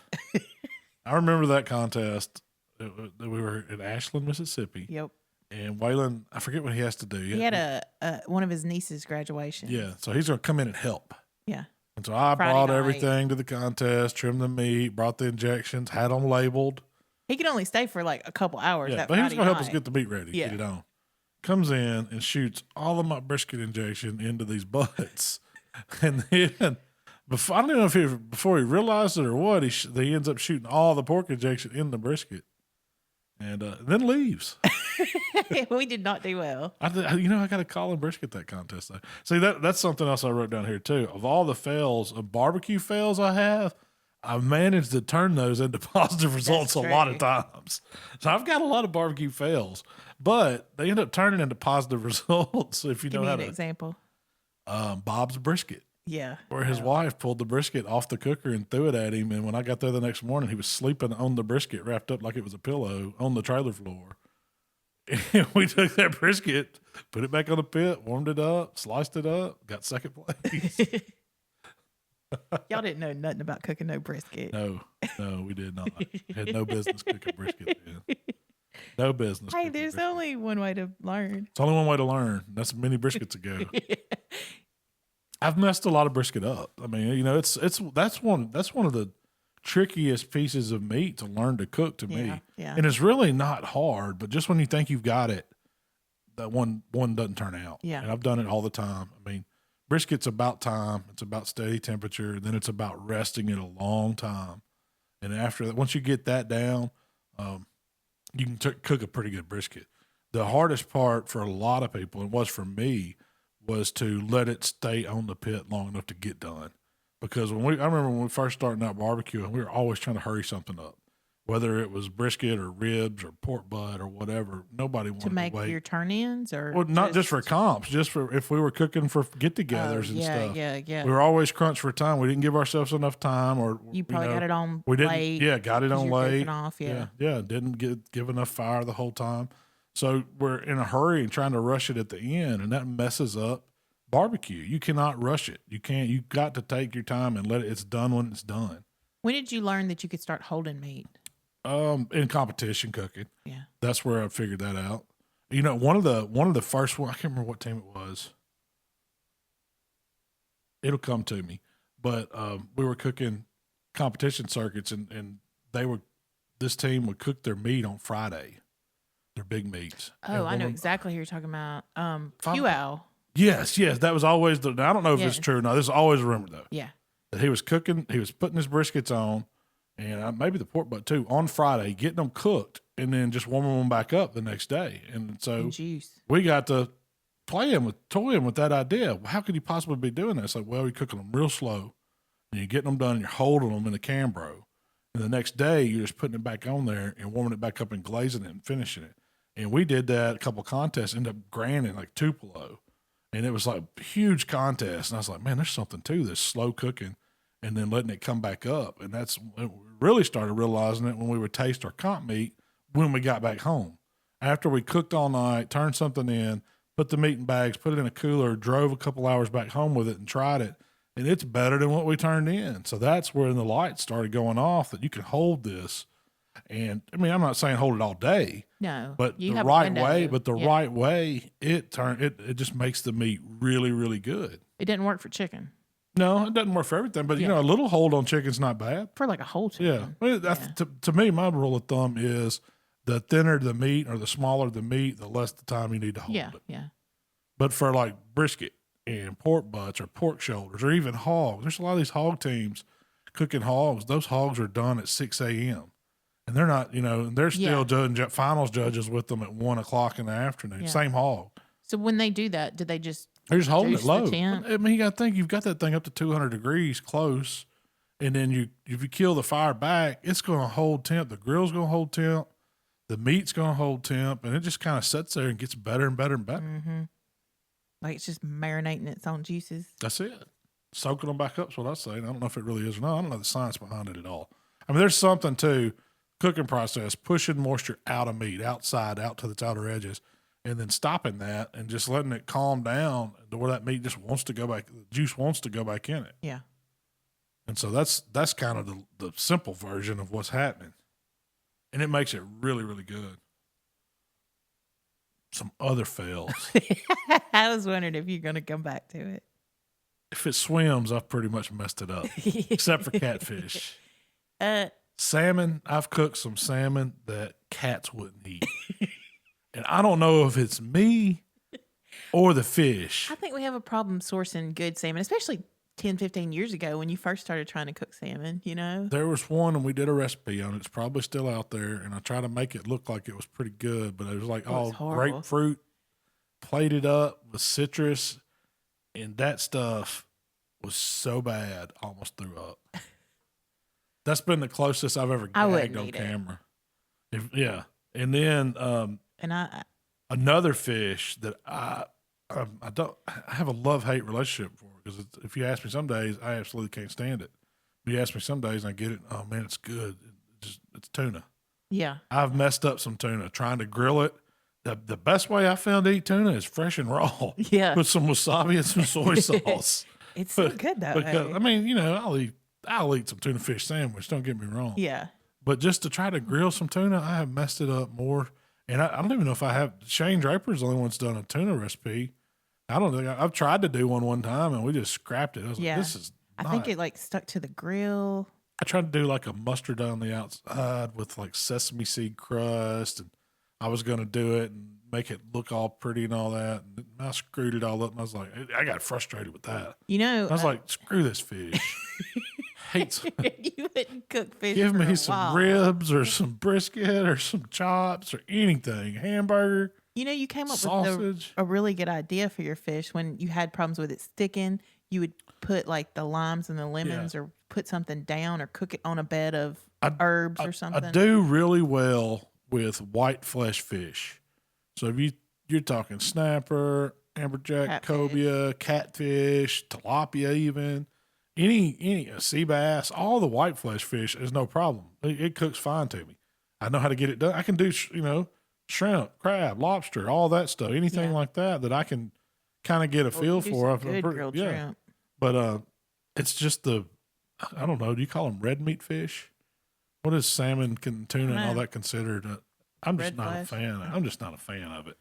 I remember that contest. We were in Ashland, Mississippi. Yep. And Waylon, I forget what he has to do. He had one of his niece's graduations. Yeah, so he's going to come in and help. Yeah. And so I brought everything to the contest, trimmed the meat, brought the injections, had them labeled. He could only stay for like a couple hours. Yeah, but he was going to help us get the meat ready, get it on. Comes in and shoots all of my brisket injection into these butts. And then, I don't know if before he realized it or what, he ends up shooting all the pork injection in the brisket. and then leaves. We did not do well. I got to call and brisket that contest though. See, that's something else I wrote down here too. Of all the fails of barbecue fails I have, I've managed to turn those into positive results a lot of times. So I've got a lot of barbecue fails, but they end up turning into positive results if you Give know me how an to. example. Bob's brisket. Yeah. Where his wife pulled the brisket off the cooker and threw it at him. And when I got there the next morning, he was sleeping on the brisket wrapped up like it was a pillow on the trailer floor. And we took that brisket, put it back on the pit, warmed it up, sliced it up, got second place. Y'all didn't know nothing about cooking no brisket. No, we did not. Had no business cooking brisket then. No business. Hey, there's only one way to learn. It's only one way to learn. That's many briskets ago. I've messed a lot of brisket up. I mean, that's one of the trickiest pieces of meat to learn to cook to me. Yeah. And it's really not hard, but just when you think you've got it, that one doesn't turn out. Yeah. And I've done it all the time. I mean, brisket's about time. It's about steady temperature. Then it's about resting it a long time. And after that, once you get that down, you can cook a pretty good brisket. The hardest part for a lot of people, and was for me, was to let it stay on the pit long enough to get done. Because I remember when we first started out barbecuing, we were always trying to hurry something up. Whether it was brisket or ribs or pork butt or whatever, nobody wanted to make wait. your turn-ins, or well, not just for comps, just for if we were cooking for get-togethers and stuff. Yeah. We were always crunched for time. We didn't give ourselves enough time, or You probably got it on we didn't. late. Yeah, got it on you're late. cooking off, yeah. Didn't give enough fire the whole time. So we're in a hurry and trying to rush it at the end, and that messes up barbecue. You cannot rush it. You can't. You got to take your time and let it. It's done when it's done. When did you learn that you could start holding meat? In competition cooking. Yeah. That's where I figured that out. You know, one of the first one, I can't remember what team it was. It'll come to me. But we were cooking competition circuits, and this team would cook their meat on Friday, their big meats. Oh, I know exactly who you're talking about. Pewell. Yes, that was always I don't know if it's true or not. This is always remembered though. Yeah. That he was putting his briskets on, and maybe the pork butt too, on Friday, getting them cooked, and then just warming them back up the next day. And so we got to toying with that idea. How could you possibly be doing that? It's like, well, you're cooking them real slow, and you're getting them done, and you're holding them in a Cambro. And the next day, you're just putting it back on there and warming it back up and glazing it and finishing it. And we did that a couple contests, ended up granting like Tupelo. And it was like a huge contest. And I was like, man, there's something to this slow cooking and then letting it come back up. And that's when we really started realizing it when we would taste our comp meat when we got back home. After we cooked all night, turned something in, put the meat in bags, put it in a cooler, drove a couple hours back home with it and tried it. And it's better than what we turned in. So that's where the lights started going off that you can hold this. And I mean, I'm not saying hold it all day. No, but the right way, it just makes the meat really, really good. It didn't work for chicken. No, it doesn't work for everything, but a little hold on chicken's not bad. For like a whole chicken. Yeah. To me, my rule of thumb is the thinner the meat or the smaller the meat, the less the time you need to hold it. Yeah. But for like brisket and pork butts or pork shoulders or even hogs, there's a lot of these hog teams cooking hogs. Those hogs are done at 6 a.m. And they're not, they're still judging finals judges with them at 1 o'clock in the afternoon. Yeah. Same hog. So when they do that, do they just they're just holding it low? I mean, you got to think you've got that thing up to 200 degrees close, and then if you kill the fire back, it's going to hold temp. The grill's going to hold temp. The meat's going to hold temp, and it just kind of sits there and gets better and better and better. Mm-hmm. Like it's just marinating its own juices. That's it. Soaking them back up is what I say. I don't know if it really is or not. I don't know the science behind it at all. I mean, there's something to cooking process, pushing moisture out of meat, outside, out to its outer edges, and then stopping that and just letting it calm down to where that meat just wants to go back, the juice wants to go back in it. Yeah. And so that's kind of the simple version of what's happening. And it makes it really, really good. Some other fails. I was wondering if you're going to come back to it. If it swims, I've pretty much messed it up, except for catfish. Salmon, I've cooked some salmon that cats wouldn't eat. And I don't know if it's me or the fish. I think we have a problem sourcing good salmon, especially 10, 15 years ago when you first started trying to cook salmon, you know? There was one, and we did a recipe on it. It's probably still out there, and I tried to make it look like it was pretty good, but it was like all grapefruit plated up with citrus, and that stuff was so bad, I almost threw up. That's been the closest I've ever gagged on camera. And then another fish that I have a love-hate relationship for, because if you ask me some days, I absolutely can't stand it. If you ask me some days, and I get it. Oh man, it's good. It's tuna. Yeah, I've messed up some tuna trying to grill it. The best way I found to eat tuna is fresh and raw. Yeah, with some wasabi and some soy sauce. It's so good though. Because, I mean, you know, I'll eat some tuna fish sandwich. Don't get me wrong. Yeah, but just to try to grill some tuna, I have messed it up more. And I don't even know if I have. Shane Draper's the only one that's done a tuna recipe. I don't think I've tried to do one time, and we just scrapped it. I was like, this is I think it like stuck to the grill. I tried to do like a mustard on the outside with like sesame seed crust, and I was going to do it and make it look all pretty and all that. And I screwed it all up, and I was like, I got frustrated with that. You know, I was like, screw this fish. You wouldn't cook fish. Give me some while. ribs or some brisket or some chops or anything. Hamburger. You know, you came up sausage. with a really good idea for your fish when you had problems with it sticking. You would put like the limes and the lemons, or put something down, or cook it on a bed of herbs or something. I do really well with white flesh fish. So if you're talking snapper, amberjack, cobia, catfish, tilapia, even any sea bass, all the white flesh fish is no problem. It cooks fine to me. I know how to get it done. I can do shrimp, crab, lobster, all that stuff. Anything like that I can kind of get a feel for. Good grilled shrimp. But it's just I don't know. Do you call them red meat fish? What is salmon, tuna, and all that considered? I'm just not a fan. I'm just not a fan of it.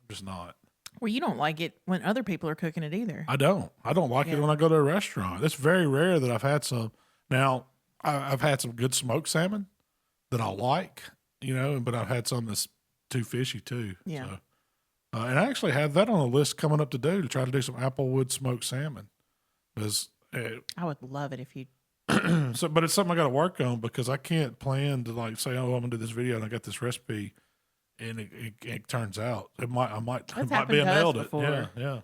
I'm just not. Well, you don't like it when other people are cooking it either. I don't like it when I go to a restaurant. It's very rare that I've had some. Now, I've had some good smoked salmon that I like, but I've had some that's too fishy too. Yeah. So, and I actually have that on the list coming up to try to do some applewood smoked salmon. I would love it if you. But it's something I got to work on, because I can't plan to like say, oh, I'm gonna do this video and I got this recipe, and it turns out I might be nailed it. Yeah.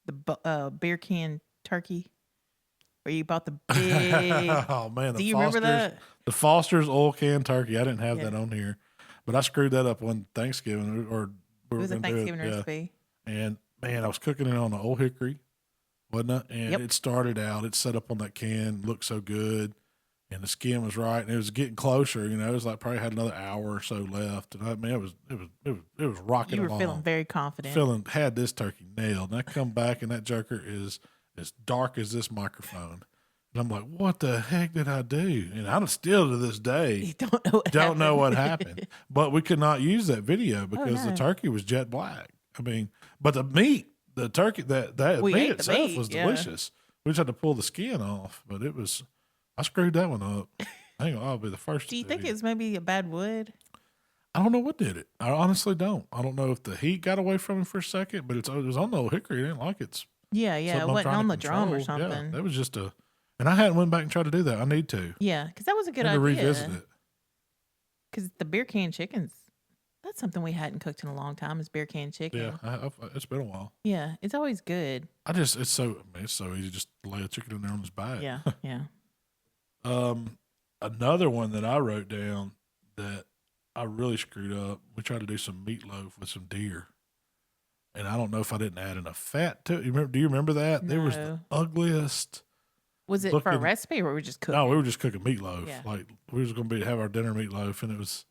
The beer can turkey, where you bought the big. Oh man, do you remember that? The Foster's oil can turkey. I didn't have that on here, but I screwed that up one Thanksgiving, it was a Thanksgiving recipe. And man, I was cooking it on the old hickory, wasn't it? And it started out, it set up on that can, looked so good, and the skin was right, and it was getting closer. It was like probably had another hour or so left, and it was rocking. You were feeling very confident. Had this turkey nailed, and I come back, and that joker is as dark as this microphone. And I'm like, what the heck did I do? And I'm still to this day don't know what happened. But we could not use that video because the turkey was jet black. I mean, but the meat, the turkey, that meat itself was delicious. We just had to pull the skin off, but I screwed that one up. I think I'll be the first. Do you think it's maybe a bad wood? I don't know what did it. I honestly don't. I don't know if the heat got away from me for a second, but it was on the old hickory. I didn't like it. It wasn't on the drum or something. Yeah, that was just and I hadn't went back and tried to do that. I need to. Yeah, because that was a good idea. To revisit it. Because the beer can chickens, that's something we hadn't cooked in a long time, is beer can chicken. Yeah, it's been a while. Yeah, it's always good. It's so easy just to lay a chicken in there on his back. Yeah, yeah. Another one that I wrote down that I really screwed up, we tried to do some meatloaf with some deer. And I don't know if I didn't add enough fat to it. Do you remember that? No. There was the ugliest. Was it for a recipe, or were we just cooking? No, we were just cooking meatloaf. Yeah. Like we was going to have our dinner meatloaf, and it was.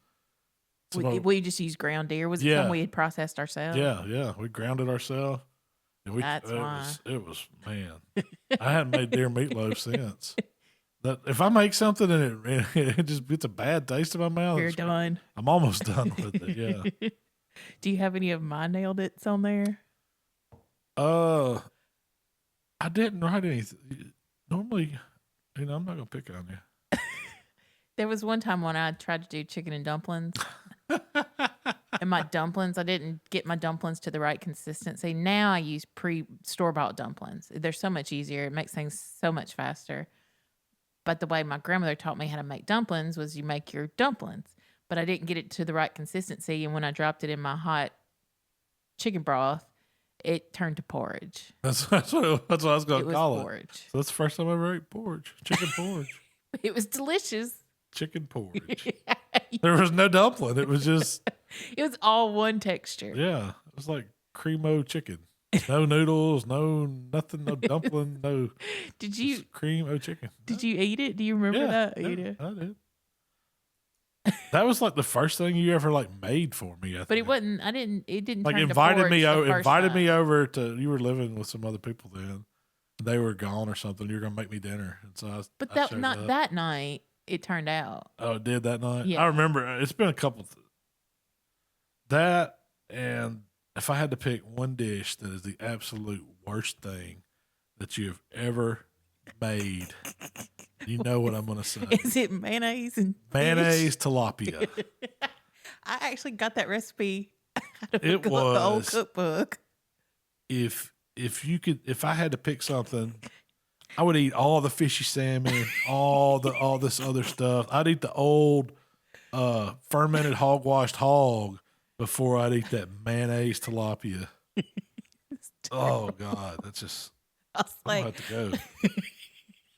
We just used ground deer. Was it something we had processed ourselves? Yeah. We ground it ourselves. That's why. It was man. I hadn't made deer meatloaf since. That if I make something and it just gets a bad taste in my mouth, you're done. I'm almost done with it. Yeah. Do you have any of my nailed it's on there? I didn't write anything. Normally, I'm not gonna pick on you. There was one time when I tried to do chicken and dumplings. And my dumplings, I didn't get my dumplings to the right consistency. Now I use store-bought dumplings. They're so much easier. It makes things so much faster. But the way my grandmother taught me how to make dumplings was you make your dumplings. But I didn't get it to the right consistency. And when I dropped it in my hot chicken broth, it turned to porridge. That's what I was going to call porridge. it. So that's the first time I ever ate porridge. Chicken porridge. It was delicious. Chicken porridge. There was no dumpling. It was just... It was all one texture. Yeah. It was like cream-o chicken. No noodles, no nothing, no dumpling, no... Did you... Cream-o chicken. Did you eat it? Do you remember that? Yeah, You did. I did. That was like the first thing you ever like made for me. I think. But it wasn't. It didn't. Like turn invited to me porridge over. Invited me time. over to. You were living with some other people then. They were gone or something. You were gonna make me dinner, and so But I that showed not up. that night. It turned out. Oh, it did that night. Yeah. I remember. It's been a couple. That and if I had to pick one dish that is the absolute worst thing that you have ever made, you know what I'm going to say. Is it mayonnaise and Mayonnaise tilapia. I actually got that recipe out of It the old was- cookbook. If I had to pick something, I would eat all the fishy salmon, all this other stuff. I'd eat the old fermented hog-washed hog before I'd eat that mayonnaise tilapia. Oh God, that's just I was I'm gonna like, have to go.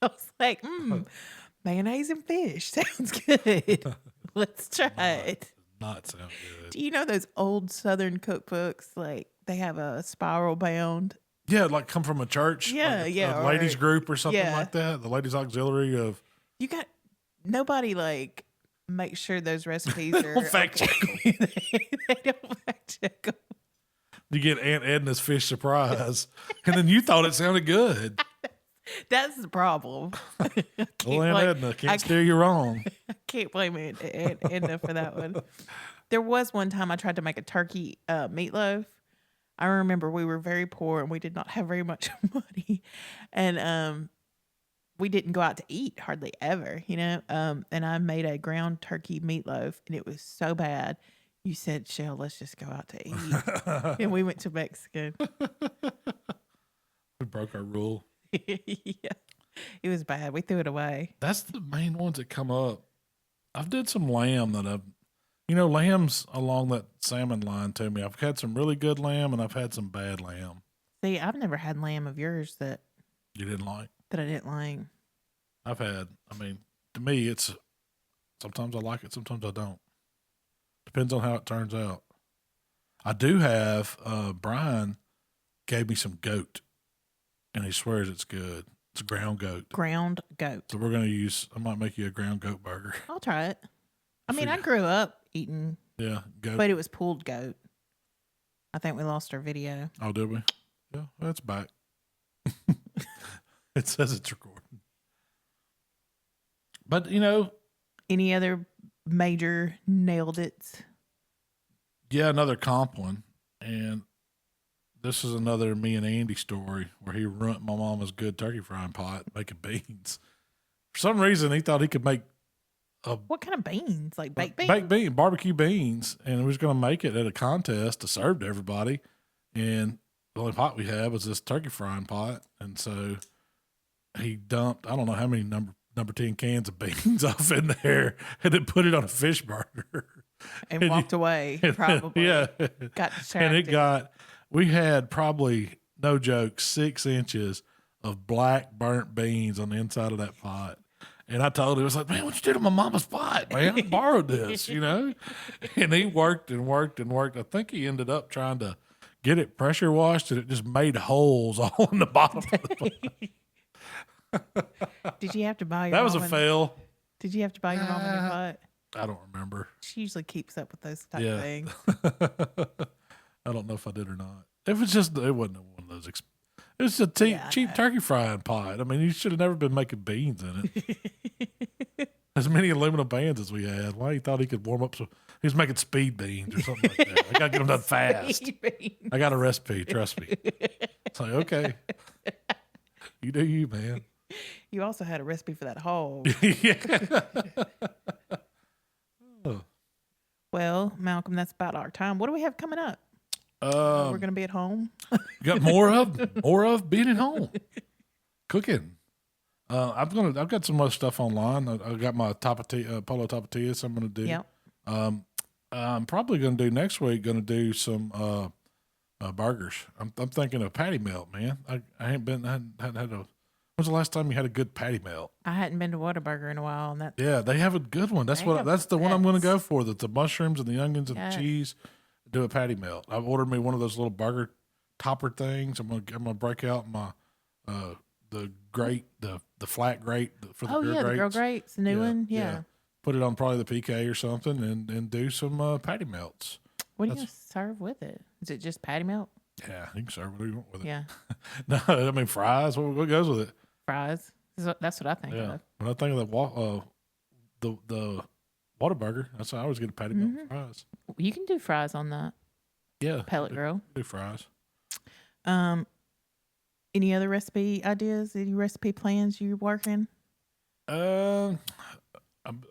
I was like, mayonnaise and fish sounds good. Let's try it. Not sound good. Do you know those old Southern cookbooks? Like they have a spiral bound. Yeah, like come from a church. Yeah, like yeah, a or- ladies group or something yeah. like that. The ladies auxiliary of You got nobody like make sure those recipes They are don't fact check they don't fact check them. you get Aunt Edna's fish surprise, and then you thought it sounded good. That's the problem. Well, Aunt blame- Edna I can't steer you wrong. I can't blame it Edna for that one. There was one time I tried to make a turkey meatloaf. I remember we were very poor and we did not have very much money, and we didn't go out to eat hardly ever, you know. And I made a ground turkey meatloaf, and it was so bad. You said, "Shell, let's just go out to eat," and we went to Mexican. We broke our rule. Yeah, it was bad. We threw it away. That's the main ones that come up. I've did some lamb that lamb's along that salmon line to me. I've had some really good lamb and I've had some bad lamb. See, I've never had lamb of yours that You didn't like? I didn't like. I've had, to me, it's sometimes I like it, sometimes I don't. Depends on how it turns out. I do have, Brian gave me some goat and he swears it's good. It's ground goat. Ground goat. So I might make you a ground goat burger. I'll try it. I mean, I Figure- grew up eating, Yeah, goat. but it was pulled goat. I think we lost our video. Oh, did we? Yeah, that's back. It says it's recording. But, Any other major nailed it? yeah, another comp one. And this is another me and Andy story where he ruined my mama's good turkey frying pot making beans. For some reason, he thought he could make What kind of beans? Like baked beans? baked bean, barbecue beans, and we was going to make it at a contest to serve to everybody. And the only pot we had was this turkey frying pot. And so he dumped, I don't know how many number 10 cans of beans off in there and then put it on a fish burger. And walked away, probably. Yeah. Got And distracted. we had probably, no joke, 6 inches of black burnt beans on the inside of that pot. And I told him, I was like, man, what you did to my mama's pot, man? I borrowed this, And he worked and worked and worked. I think he ended up trying to get it pressure washed, and it just made holes all in the bottom of the pot. Did you have to buy your That was a mom fail. Did you have to buy your mom a new pot? I don't remember. She usually keeps up with those type Yeah. of things. I don't know if I did or not. It wasn't one of those. It was a cheap Yeah. turkey frying pot. You should have never been making beans in it. As many aluminum pans as we had. Why he thought he could warm up some? He was making speed beans or something like that. I got to get them done fast. Baked beans. I got a recipe. Trust me. It's like, okay, you do you, man. You also had a recipe for that hog. Yeah. Oh, Well, Malcolm, that's about our time. What do we have coming up? We're going to be at home. Got more of being at home, cooking. I've got some other stuff online. I got my polo tortillas. I'm going to do. Yep. I'm probably going to do next week. Going to do some burgers. I'm thinking of patty melt, man. I hadn't had a. When's the last time you had a good patty melt? I hadn't been to Whataburger in a while, and Yeah, they have a good one. That's the one I'm going to go for. That's the mushrooms and the onions and the cheese. Do a patty melt. I've ordered me one of those little burger topper things. I'm gonna break out my the grate, the flat grate for the grill grates. The grill grates, the new one. Yeah. Put it on probably the PK or something, and do some patty melts. What are you gonna serve with it? Is it just patty melt? Yeah, you can serve whatever you want with it. Yeah. No, I mean fries. What goes with it? Fries. That's what I think of. When I think of the Whataburger, that's how I always get a patty melt with fries. You can do fries on that. Yeah, pellet grill. Do fries. Any other recipe ideas? Any recipe plans you're working? I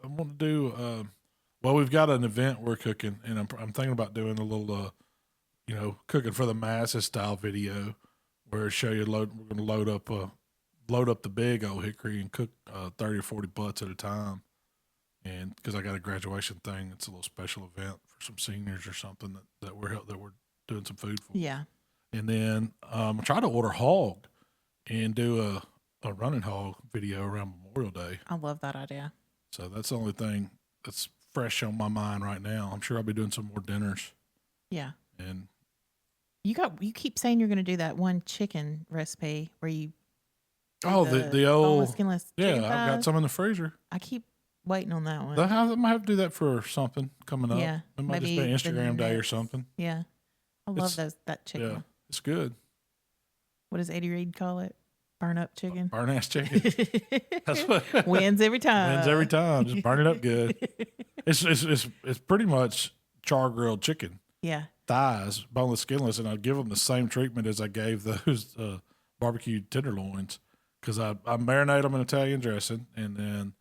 want to do. Well, we've got an event we're cooking, and I'm thinking about doing a little, cooking for the masses style video, where show you we're going to load up the big old hickory and cook 30 or 40 butts at a time, and because I got a graduation thing, it's a little special event for some seniors or something that we're doing some food for. Yeah, and then try to order hog and do a running hog video around Memorial Day. I love that idea. So that's the only thing that's fresh on my mind right now. I'm sure I'll be doing some more dinners. Yeah. And you keep saying you're going to do that one chicken recipe where you the old skinless I've thighs. got some in the freezer. I keep waiting on that one. I might have to do that for something coming up. Yeah, it might just be Instagram day or something. Yeah, I love that chicken. Yeah, it's good. What does Eddie Reed call it? Burn up chicken. Burn ass chicken. That's what wins every time. Wins every time. Just burn it up good. It's pretty much char grilled chicken. Yeah. Thighs, boneless, skinless, and I give them the same treatment as I gave those barbecue tenderloins, because I marinate them in Italian dressing and then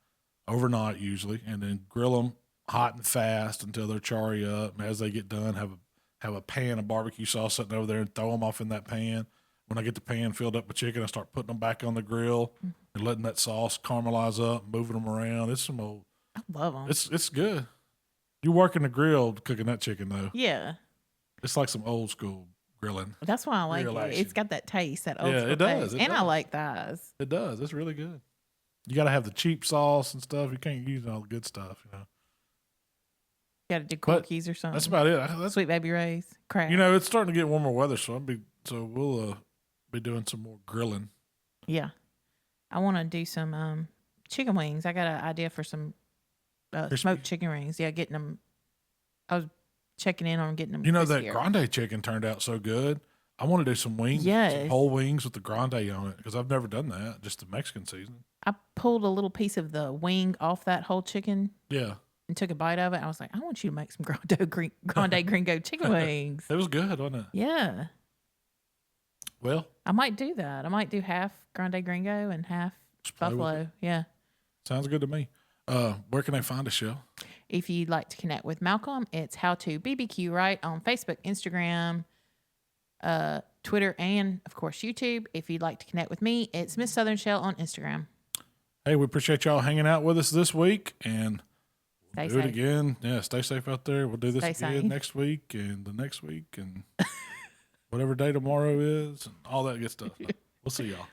overnight usually, and then grill them hot and fast until they're charry up. And as they get done, have a pan of barbecue sauce sitting over there and throw them off in that pan. When I get the pan filled up with chicken, I start putting them back on the grill and letting that sauce caramelize up, moving them around. It's some old. I love them. It's good. You're working the grill cooking that chicken though. Yeah. It's like some old school grilling. That's why I like it. Action. It's got that taste, that old school it does. taste. I like thighs. It does. It's really good. You got to have the cheap sauce and stuff. You can't use all the good stuff, You got to do cookies or something. That's about it. Sweet Baby Ray's. Crap. It's starting to get warmer weather, so we'll be doing some more grilling. Yeah. I want to do some chicken wings. I got an idea for some smoked chicken wings. Yeah, getting them. I was checking in on getting them. That grande chicken turned out so good. I want to do some wings, some whole wings with the grande on it, because I've never done that, just the Mexican season. I pulled a little piece of the wing off that whole chicken. Yeah. And took a bite of it. I was like, I want you to make some grande Gringo chicken wings. It was good, wasn't it? Yeah. Well, I might do that. I might do half grande Gringo and half buffalo. Yeah. Sounds good to me. Where can I find a show? If you'd like to connect with Malcolm, it's HowToBBQRight on Facebook, Instagram, Twitter, and of course YouTube. If you'd like to connect with me, it's Miss Southern Shell on Instagram. Hey, we appreciate y'all hanging out with us this week, and we'll do it again. Yeah, stay safe out there. We'll do this again next week and the next week and whatever day tomorrow is and all that good stuff. We'll see y'all.